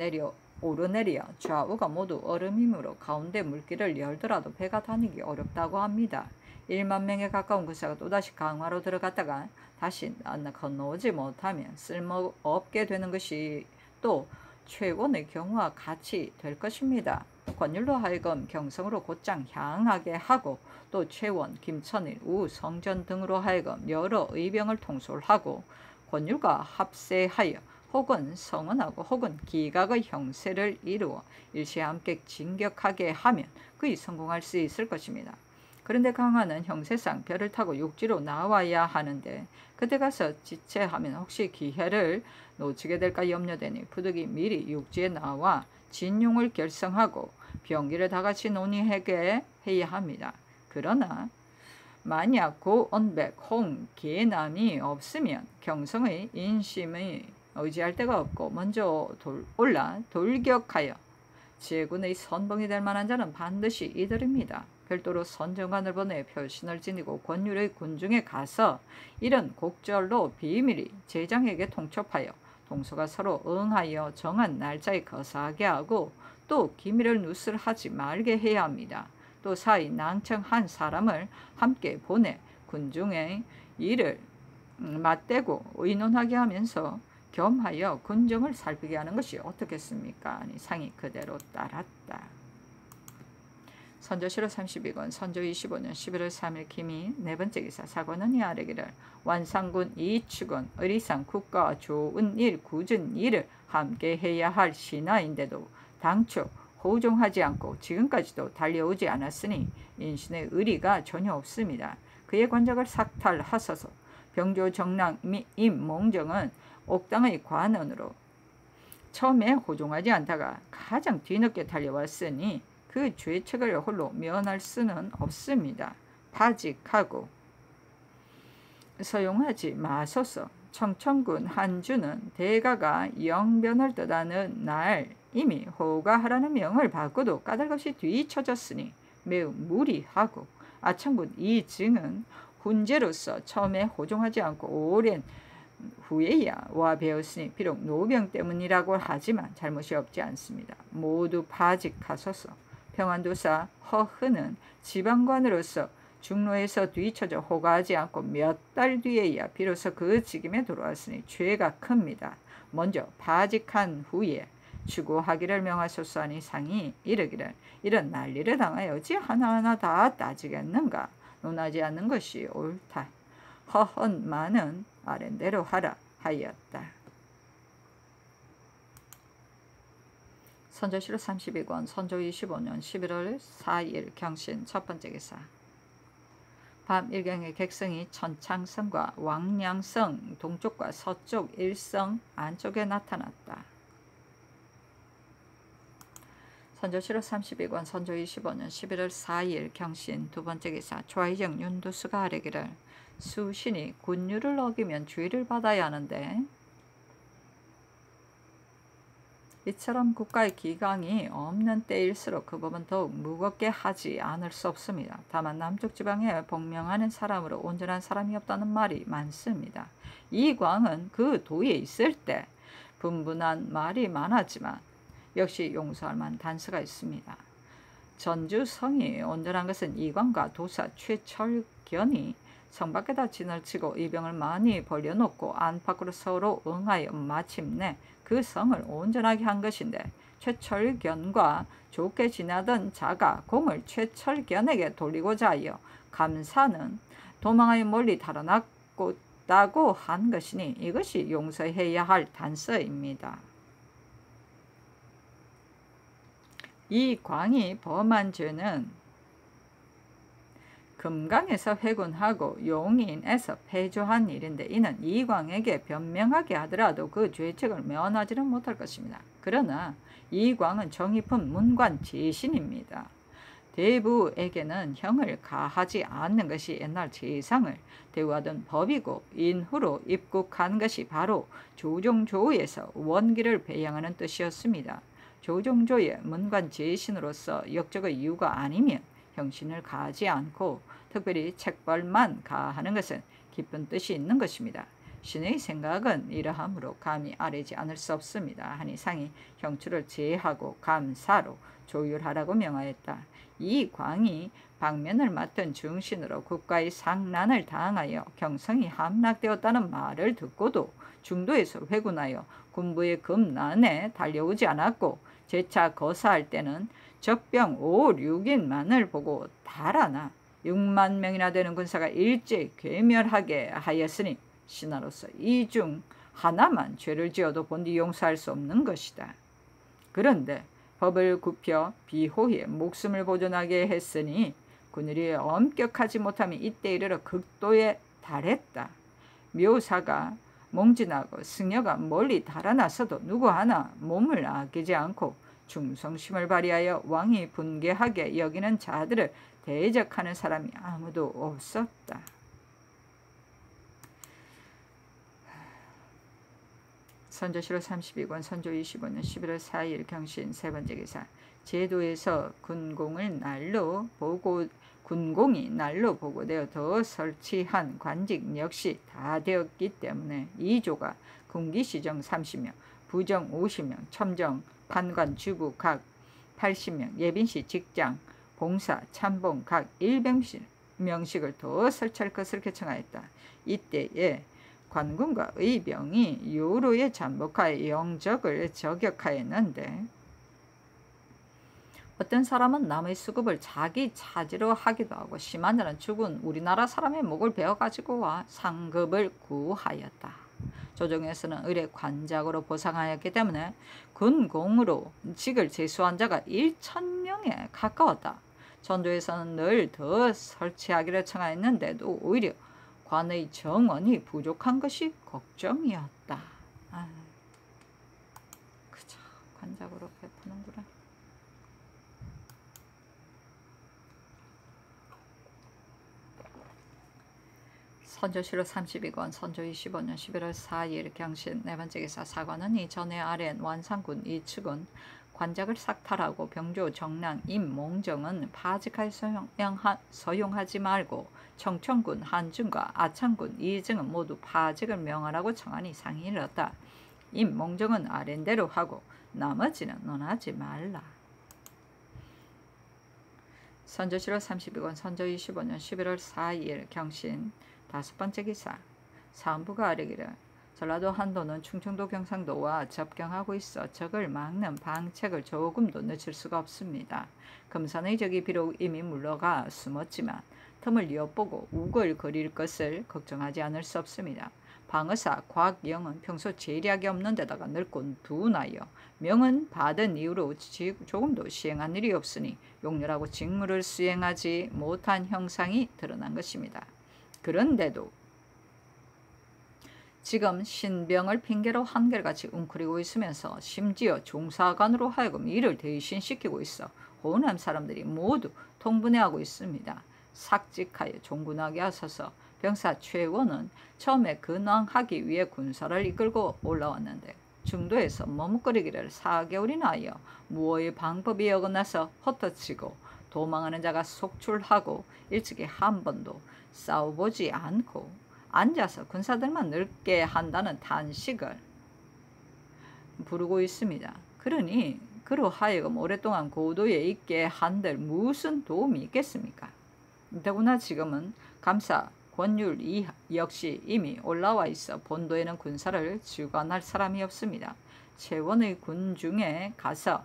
오르내려 좌우가 모두 얼음이므로 가운데 물길을 열더라도 배가 다니기 어렵다고 합니다. 1만 명에 가까운 군사가 또다시 강화로 들어갔다가 다시 건너오지 못하면 쓸모없게 되는 것이 또 최고의 경우와 같이 될 것입니다. 권율로 하여금 경성으로 곧장 향하게 하고 또 최원, 김천일, 우, 성전 등으로 하여금 여러 의병을 통솔하고 권율과 합세하여 혹은 성언하고 혹은 기각의 형세를 이루어 일시에 함께 진격하게 하면 그이 성공할 수 있을 것입니다. 그런데 강화는 형세상 별을 타고 육지로 나와야 하는데 그때 가서 지체하면 혹시 기회를 놓치게 될까 염려되니 부득이 미리 육지에 나와 진용을 결성하고 병기를 다같이 논의하게 해야 합니다. 그러나 만약 고언백, 홍, 계남이 없으면 경성의 인심이 의지할 데가 없고 먼저 올라 돌격하여 제군의 선봉이 될 만한 자는 반드시 이들입니다. 별도로 선정관을 보내 표신을 지니고 권율의 군중에 가서 이런 곡절로 비밀히 제장에게 통첩하여 동서가 서로 응하여 정한 날짜에 거사하게 하고 또 기밀을 누설하지 말게 해야 합니다. 또 사이 낭청한 사람을 함께 보내 군중의 일을 맞대고 의논하게 하면서 겸하여 군정을 살피게 하는 것이 어떻겠습니까? 아니 상이 그대로 따랐다. 선조실록 32권 선조 25년 11월 3일 기미 네 번째 기사. 사관은 이 아래기를 완상군 이축은 의리상 국가와 좋은 일 굳은 일을 함께 해야 할 신하인데도 당초 호종하지 않고 지금까지도 달려오지 않았으니 인신의 의리가 전혀 없습니다. 그의 관적을 삭탈하소서. 병조 정랑 임몽정은 옥당의 관원으로 처음에 호종하지 않다가 가장 뒤늦게 달려왔으니 그 죄책을 홀로 면할 수는 없습니다. 파직하고 서용하지 마소서. 청천군 한주는 대가가 영변을 떠나는 날 이미 호가하라는 명을 받고도 까닭없이 뒤처졌으니 매우 무리하고 아청군 이 증은 훈제로서 처음에 호종하지 않고 오랜 후에야 와 배웠으니 비록 노병 때문이라고 하지만 잘못이 없지 않습니다. 모두 파직하소서. 평안도사 허흐는 지방관으로서 중로에서 뒤처져 호가하지 않고 몇 달 뒤에야 비로소 그 직임에 돌아왔으니 죄가 큽니다. 먼저 파직한 후에 추구하기를 명하소서 하니 상이 이르기를 이런 난리를 당하여 어찌 하나하나 다 따지겠는가. 논하지 않는 것이 옳다. 허헌만은 아랜대로 하라 하였다. 선조실록 32권 선조 25년 11월 4일 경신 첫 번째 기사. 밤 일경에 객성이 천창성과 왕량성 동쪽과 서쪽 일성 안쪽에 나타났다. 선조실록 32권 선조 25년 11월 4일 경신 두 번째 기사. 좌의정 윤두수가 아뢰기를 수신이 군율을 어기면 죄를 받아야 하는데 이처럼 국가의 기강이 없는 때일수록 그 법은 더욱 무겁게 하지 않을 수 없습니다. 다만 남쪽 지방에 복명하는 사람으로 온전한 사람이 없다는 말이 많습니다. 이 광은 그 도에 있을 때 분분한 말이 많았지만 역시 용서할 만한 단서가 있습니다. 전주성이 온전한 것은 이광과 도사 최철견이 성 밖에다 진을 치고 이병을 많이 벌려놓고 안팎으로 서로 응하여 마침내 그 성을 온전하게 한 것인데 최철견과 좋게 지내던 자가 공을 최철견에게 돌리고자 하여 감사는 도망하여 멀리 달아났다고 한 것이니 이것이 용서해야 할 단서입니다. 이 광이 범한 죄는 금강에서 회군하고 용인에서 폐조한 일인데 이는 이광에게 변명하게 하더라도 그 죄책을 면하지는 못할 것입니다. 그러나 이광은 정의품 문관 제신입니다. 대부에게는 형을 가하지 않는 것이 옛날 제상을 대우하던 법이고 인후로 입국한 것이 바로 조종조에서 원기를 배양하는 뜻이었습니다. 조종조의 문관 제신으로서 역적의 이유가 아니면 형신을 가하지 않고 특별히 책벌만 가하는 것은 깊은 뜻이 있는 것입니다. 신의 생각은 이러함으로 감히 아뢰지 않을 수 없습니다. 하니 상이 형추를 제하고 감사로 조율하라고 명하였다. 이 광이 방면을 맡은 중신으로 국가의 상난을 당하여 경성이 함락되었다는 말을 듣고도 중도에서 회군하여 군부의 금난에 달려오지 않았고 재차 거사할 때는 적병 5, 6인만을 보고 달아나 6만 명이나 되는 군사가 일제히 괴멸하게 하였으니 신하로서 이 중 하나만 죄를 지어도 본디 용서할 수 없는 것이다. 그런데 법을 굽혀 비호에 목숨을 보존하게 했으니 군율이 엄격하지 못하면 이때 이르러 극도에 달했다. 묘사가 몽진하고 승려가 멀리 달아나서도 누구 하나 몸을 아끼지 않고 충성심을 발휘하여 왕이 분개하게 여기는 자들을 대적하는 사람이 아무도 없었다. 선조실록 32권 선조 25년 11월 4일 경신 세 번째 기사. 제도에서 군공이 날로 보고되어 더 설치한 관직 역시 다 되었기 때문에 이조가 군기시정 30명, 부정 50명, 첨정, 판관, 주부 각 80명, 예빈시, 직장, 봉사, 참봉 각 100명씩을 더 설치할 것을 개청하였다. 이때에 관군과 의병이 요로에 잠복하여 영적을 저격하였는데 어떤 사람은 남의 수급을 자기 차지로 하기도 하고 심한 자는 죽은 우리나라 사람의 목을 베어가지고 와 상급을 구하였다. 조정에서는 의례 관작으로 보상하였기 때문에 군공으로 직을 제수한 자가 1,000명에 가까웠다. 전조에서는 늘 더 설치하기를 청하였는데도 오히려 관의 정원이 부족한 것이 걱정이었다. 그저 관작으로 베푸는구나. 선조실록 32권 선조 25년 11월 4일 경신 네 번째 기사. 사관은 이전에 아랜 완산군 이축은 관작을 삭탈하고 병조 정랑 임몽정은 파직하여 서용하지 말고 청천군 한중과 아창군 이증은 모두 파직을 명하라고 청하니 상이 이르렀다. 임몽정은 아랜대로 하고 나머지는 논하지 말라. 선조실록 32권 선조 25년 11월 4일 경신 5번째 기사. 사헌부가 아뢰기를 전라도 한도는 충청도 경상도와 접경하고 있어 적을 막는 방책을 조금도 늦출 수가 없습니다. 금산의 적이 비록 이미 물러가 숨었지만 틈을 엿보고 우글거릴 것을 걱정하지 않을 수 없습니다. 방의사 곽영은 평소 재력이 없는 데다가 늙고 둔하여 명은 받은 이후로 조금도 시행한 일이 없으니 용렬하고 직무를 수행하지 못한 형상이 드러난 것입니다. 그런데도 지금 신병을 핑계로 한결같이 웅크리고 있으면서 심지어 종사관으로 하여금 이를 대신시키고 있어 호남 사람들이 모두 통분해하고 있습니다. 삭직하여 종군하게 하소서. 병사 최원은 처음에 근황하기 위해 군사를 이끌고 올라왔는데 중도에서 머뭇거리기를 4개월이나 하여 무어의 방법이 어긋나서 헛터치고 도망하는 자가 속출하고 일찍이 한 번도 싸워보지 않고 앉아서 군사들만 늙게 한다는 단식을 부르고 있습니다. 그러니 그로 하여금 오랫동안 고도에 있게 한들 무슨 도움이 있겠습니까? 더구나 지금은 감사 권율 역시 이미 올라와 있어 본도에는 군사를 주관할 사람이 없습니다. 최원의 군 중에 가서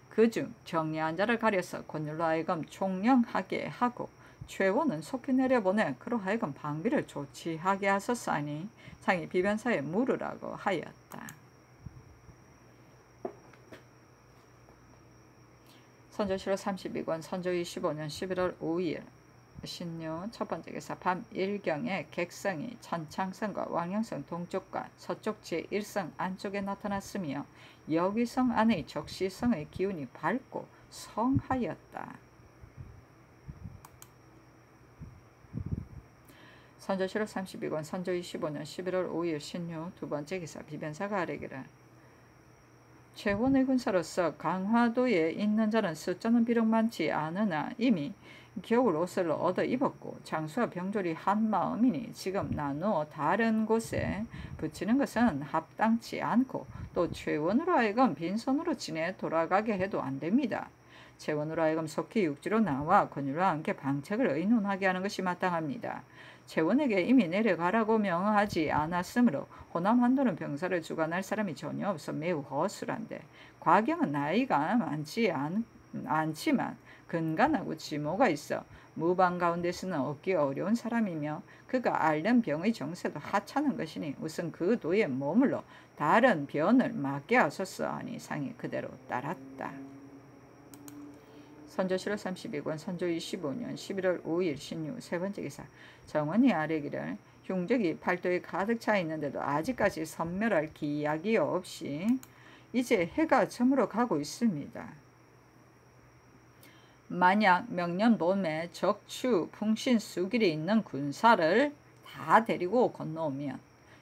그중 정리한 자를 가려서 권율로 하여금 총령하게 하고 최원은 속히 내려보내 그로 하여금 방비를 조치하게 하소서 하니 상이 비변사에 물으라고 하였다. 선조실록 32권 선조 25년 11월 5일 신유 첫번째 기사. 밤 1경에 객성이 천창성과 왕영성 동쪽과 서쪽 제1성 안쪽에 나타났으며 여기성 안의 적시성의 기운이 밝고 성하였다. 선조실록 32권 선조 25년 11월 5일 신유 두번째 기사. 비변사가 아뢰기를 최원의 군사로서 강화도에 있는 자는 숫자는 비록 많지 않으나 이미 겨울 옷을 얻어 입었고 장수와 병졸이 한 마음이니 지금 나누어 다른 곳에 붙이는 것은 합당치 않고 또 최원으로 하여금 빈손으로 진해 돌아가게 해도 안 됩니다. 최원으로 하여금 속히 육지로 나와 권율과 함께 방책을 의논하게 하는 것이 마땅합니다. 최원에게 이미 내려가라고 명하지 않았으므로 호남 한도는 병사를 주관할 사람이 전혀 없어 매우 허술한데 곽영은 나이가 많지 않지만 근간하고 지모가 있어 무방 가운데서는 얻기 어려운 사람이며 그가 앓는 병의 정세도 하찮은 것이니 우선 그 도에 머물러 다른 변을 맡게 하소서 하니 상이 그대로 따랐다. 선조실록 32권 선조 25년 11월 5일 신유 세번째 기사. 정원이 아뢰기를 흉적이 팔도에 가득 차 있는데도 아직까지 선멸할 기약이 없이 이제 해가 저물어 가고 있습니다. 만약 명년 봄에 적추 풍신 수길이 있는 군사를 다 데리고 건너오면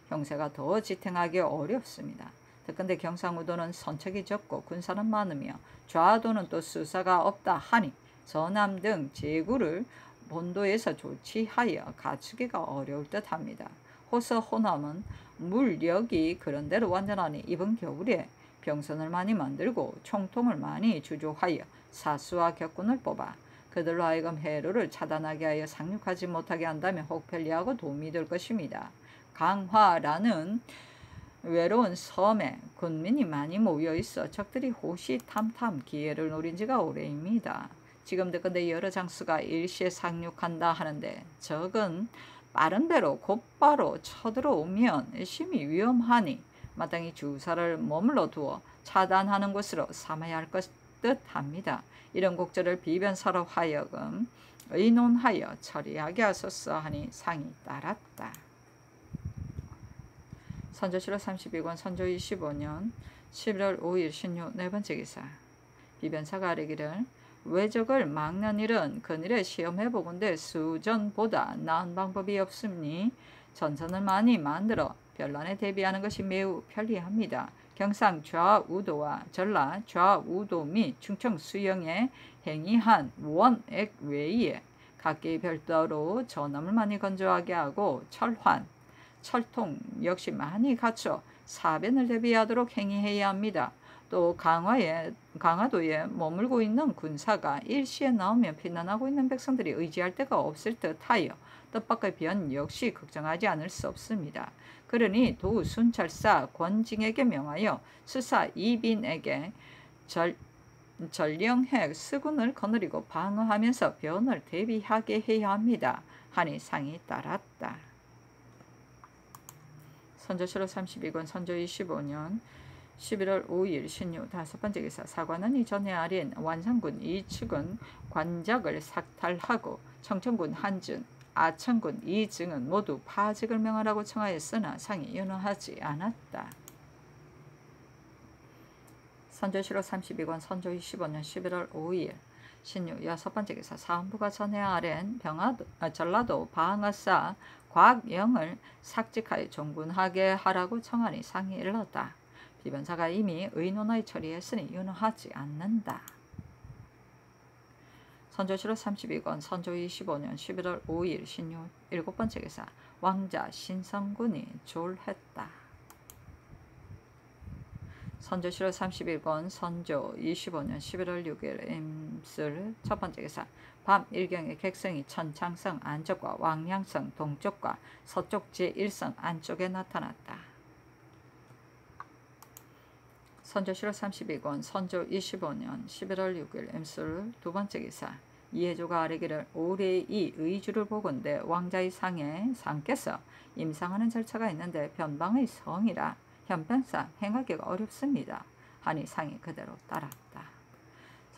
형세가 더 지탱하기 어렵습니다. 특근데 경상우도는 선척이 적고 군사는 많으며 좌도는 또 수사가 없다 하니 전남 등 제구를 본도에서 조치하여 갖추기가 어려울 듯합니다. 호서 호남은 물력이 그런대로 완전하니 이번 겨울에 병선을 많이 만들고 총통을 많이 주조하여 사수와 격군을 뽑아 그들로 하여금 해로를 차단하게 하여 상륙하지 못하게 한다면 혹 편리하고 도움이 될 것입니다. 강화라는 외로운 섬에 군민이 많이 모여있어 적들이 호시탐탐 기회를 노린 지가 오래입니다. 지금도 근데 여러 장수가 일시에 상륙한다 하는데 적은 빠른 배로 곧바로 쳐들어오면 심히 위험하니 마땅히 주사를 머물러 두어 차단하는 것으로 삼아야 할 것 듯합니다. 이런 곡절을 비변사로 하여금 의논하여 처리하게 하소서 하니 상이 따랐다. 선조실록 32권 선조 25년 11월 5일 신유 네번째 기사. 비변사가 아뢰기를 외적을 막는 일은 그늘에 시험해보건대 수전보다 나은 방법이 없으니 전선을 많이 만들어 변란에 대비하는 것이 매우 편리합니다. 경상 좌우도와 전라 좌우도 및 충청 수영에 행위한 원액 외에 각기 별도로 전함을 많이 건조하게 하고 철환, 철통 역시 많이 갖춰 사변을 대비하도록 행위해야 합니다. 또 강화도에 머물고 있는 군사가 일시에 나오면 피난하고 있는 백성들이 의지할 데가 없을 듯하여 뜻밖의 변 역시 걱정하지 않을 수 없습니다. 그러니 도 순찰사 권징에게 명하여 수사 이빈에게 전령해 수군을 거느리고 방어하면서 변을 대비하게 해야 합니다. 하니 상이 따랐다. 선조실록 32권 선조 25년 11월 5일 신유 5번째 기사. 사관은 이전에 아린 완산군 이축은 관작을 삭탈하고 청천군 한준, 아천군 이증은 모두 파직을 명하라고 청하였으나 상이 윤허하지 않았다. 선조실록 32권 선조 25년 11월 5일 신유 6번째 기사. 사헌부가 전에 아랜 전라도 방어사 곽영을 삭직하여 종군하게 하라고 청하니 상이 일렀다. 비변사가 이미 의논하여 처리했으니 윤허하지 않는다. 선조실록 32권 선조 25년 11월 5일 신유 7번째 기사. 왕자 신성군이 졸했다. 선조실록 31권 선조 25년 11월 6일 임술 첫번째 기사. 밤 일경에 객성이 천창성 안쪽과 왕량성 동쪽과 서쪽 제1성 안쪽에 나타났다. 선조실록 32권 선조 25년 11월 6일 임술 두번째 기사. 이해조가 아뢰기를 올해 이 의주를 보건대 왕자의 상에 상께서 임상하는 절차가 있는데 변방의 성이라 형편상 행하기가 어렵습니다. 하니 상이 그대로 따랐다.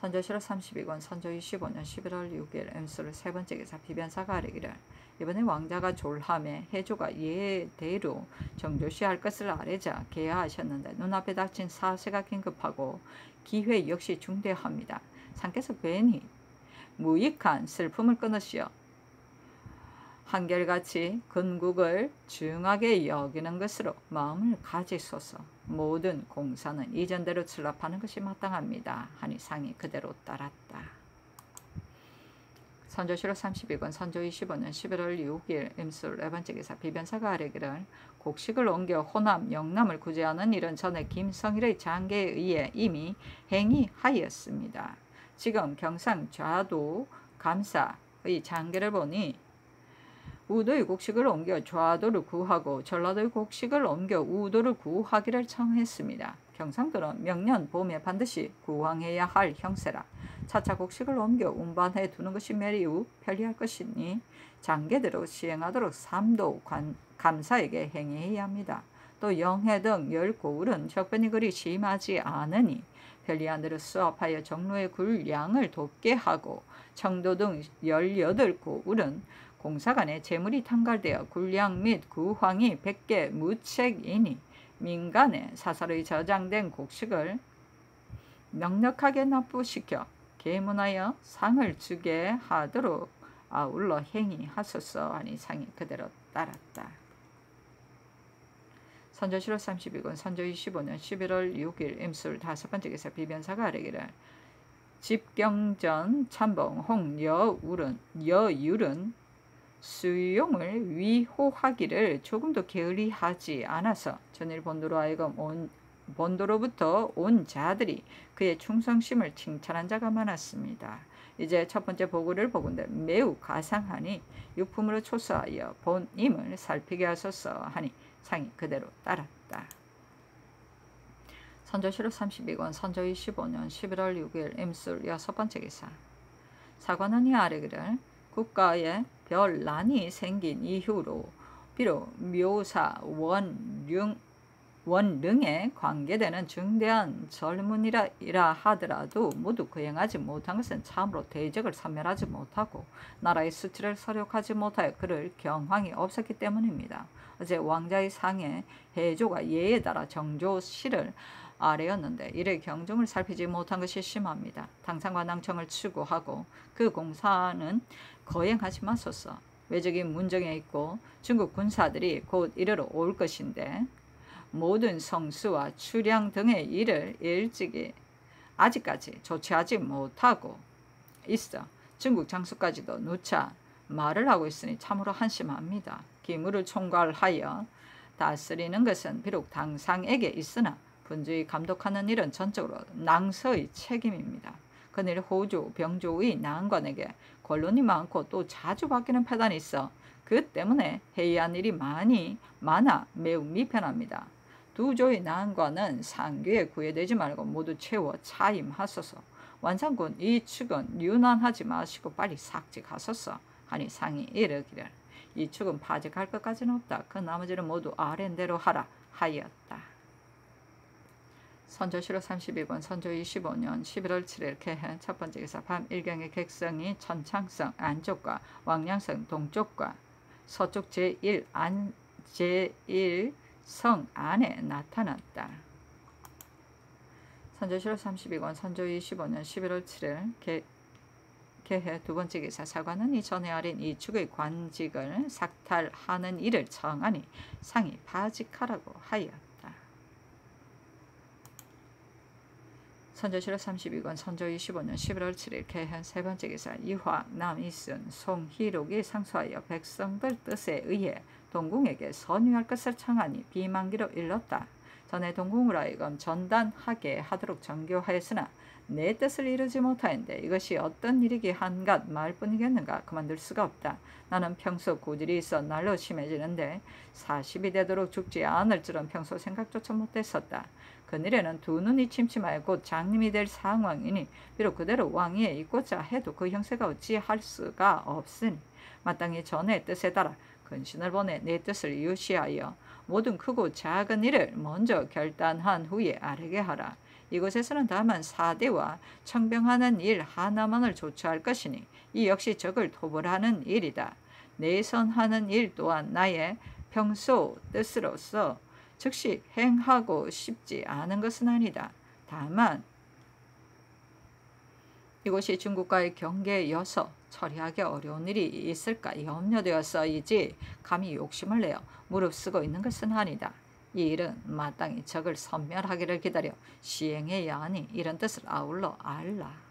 선조실록 32권 선조 25년 11월 6일 임술 세번째 기사. 비변사가 아뢰기를 이번에 왕자가 졸함에 해조가 예대로 정조시할 것을 아뢰자 계하하셨는데 눈앞에 닥친 사세가 긴급하고 기회 역시 중대합니다. 상께서 괜히 무익한 슬픔을 끊으시어 한결같이 건국을 중하게 여기는 것으로 마음을 가지소서. 모든 공사는 이전대로 출납하는 것이 마땅합니다. 하니 상이 그대로 따랐다. 선조실록 32권 선조 25년 11월 6일 임술 네번째 기사. 비변사가 아뢰기를 곡식을 옮겨 호남, 영남을 구제하는 일은 전에 김성일의 장계에 의해 이미 행위하였습니다. 지금 경상 좌도 감사의 장계를 보니 우도의 곡식을 옮겨 좌도를 구하고 전라도의 곡식을 옮겨 우도를 구하기를 청했습니다. 경상도는 명년 봄에 반드시 구황해야 할 형세라 차차 곡식을 옮겨 운반해 두는 것이 매우 편리할 것이니 장계대로 시행하도록 삼도 감사에게 행해야 합니다. 또 영해 등 10고을은 적변이 그리 심하지 않으니 편리한 대로 수합하여 정로의 굴량을 돕게 하고 청도 등 18고을은 공사간에 재물이 탕갈되어 굴량 및 구황이 100개 무책이니 민간에 사설의 저장된 곡식을 넉넉하게 납부시켜 계문하여 상을 주게 하도록 아울러 행위하소서. 하니 상이 그대로 따랐다. 선조실록 32권 선조 25년 11월 6일 임술 다섯번째 기사. 비변사가 아뢰기를 집경전 참봉 여율은 수용을 위호하기를 조금도 게을리하지 않아서 전일 본도로 하여금 본도로부터 온 자들이 그의 충성심을 칭찬한 자가 많았습니다. 이제 첫 번째 보고를 보건대 매우 가상하니 유품으로 초서하여 본임을 살피게 하소서. 하니 상이 그대로 따랐다. 선조실록 32권 선조 25년 11월 6일 임술 여섯번째 기사. 사관원이 아뢰기를 국가에 별난이 생긴 이후로 비록 묘사 원릉에 관계되는 중대한 절문이라 하더라도 모두 거행하지 못한 것은 참으로 대적을 섬멸하지 못하고 나라의 수치를 서력하지 못하여 그를 경황이 없었기 때문입니다. 어제 왕자의 상에 해조가 예에 따라 정조시를 아래였는데 이를 경중을 살피지 못한 것이 심합니다. 당상과 낭청을 추구하고 그 공사는 거행하지 마소서. 외적인 문정에 있고 중국 군사들이 곧 이르러 올 것인데 모든 성수와 출량 등의 일을 일찍이 아직까지 조치하지 못하고 있어 중국 장수까지도 누차 말을 하고 있으니 참으로 한심합니다. 기물을 총괄하여 다스리는 것은 비록 당상에게 있으나 분주히 감독하는 일은 전적으로 낭서의 책임입니다. 그늘 호주, 병조의 나은관에게 권론이 많고 또 자주 바뀌는 패단이 있어 그 때문에 회의한 일이 많아 매우 미편합니다. 두 조의 나은관은 상규에 구애되지 말고 모두 채워 차임하소서. 완산군 이 축은 유난하지 마시고 빨리 삭직하소서 하니 상이 이르기를 이 축은 파직할 것까지는 없다. 그 나머지는 모두 아랜대로 하라 하였다. 선조실록 32권 선조 25년 11월 7일 개해 첫 번째 기사 밤 일경의 객성이 천창성 안쪽과 왕량성 동쪽과 서쪽 제1성 안에 나타났다. 선조실록 32권 선조 25년 11월 7일 개해 두 번째 기사 사관은 이전에 아린 이 축의 관직을 삭탈하는 일을 청하니 상이 파직하라고 하였다. 선조실록 32권 선조 25년 11월 7일 개현 세 번째 기사 이화, 남이순, 송희록이 상소하여 백성들 뜻에 의해 동궁에게 선유할 것을 청하니 비만기로 일렀다. 전에 동궁을 하여금 전단하게 하도록 정교하였으나 내 뜻을 이루지 못하였는데 이것이 어떤 일이기 한갓 말뿐이겠는가. 그만둘 수가 없다. 나는 평소 고질이 있어 날로 심해지는데 40이 되도록 죽지 않을 줄은 평소 생각조차 못했었다. 그늘에는 두 눈이 침침하여 곧 장님이 될 상황이니 비록 그대로 왕위에 있고자 해도 그 형세가 어찌할 수가 없으니 마땅히 전의 뜻에 따라 근신을 보내 내 뜻을 유시하여 모든 크고 작은 일을 먼저 결단한 후에 아뢰게 하라. 이곳에서는 다만 사대와 청병하는 일 하나만을 조처할 것이니 이 역시 적을 토벌하는 일이다. 내선하는 일 또한 나의 평소 뜻으로서 즉시 행하고 싶지 않은 것은 아니다. 다만 이곳이 중국과의 경계여서 처리하기 어려운 일이 있을까 염려되어서이지 감히 욕심을 내어 무릅쓰고 있는 것은 아니다. 이 일은 마땅히 적을 섬멸하기를 기다려 시행해야 하니 이런 뜻을 아울러 알라.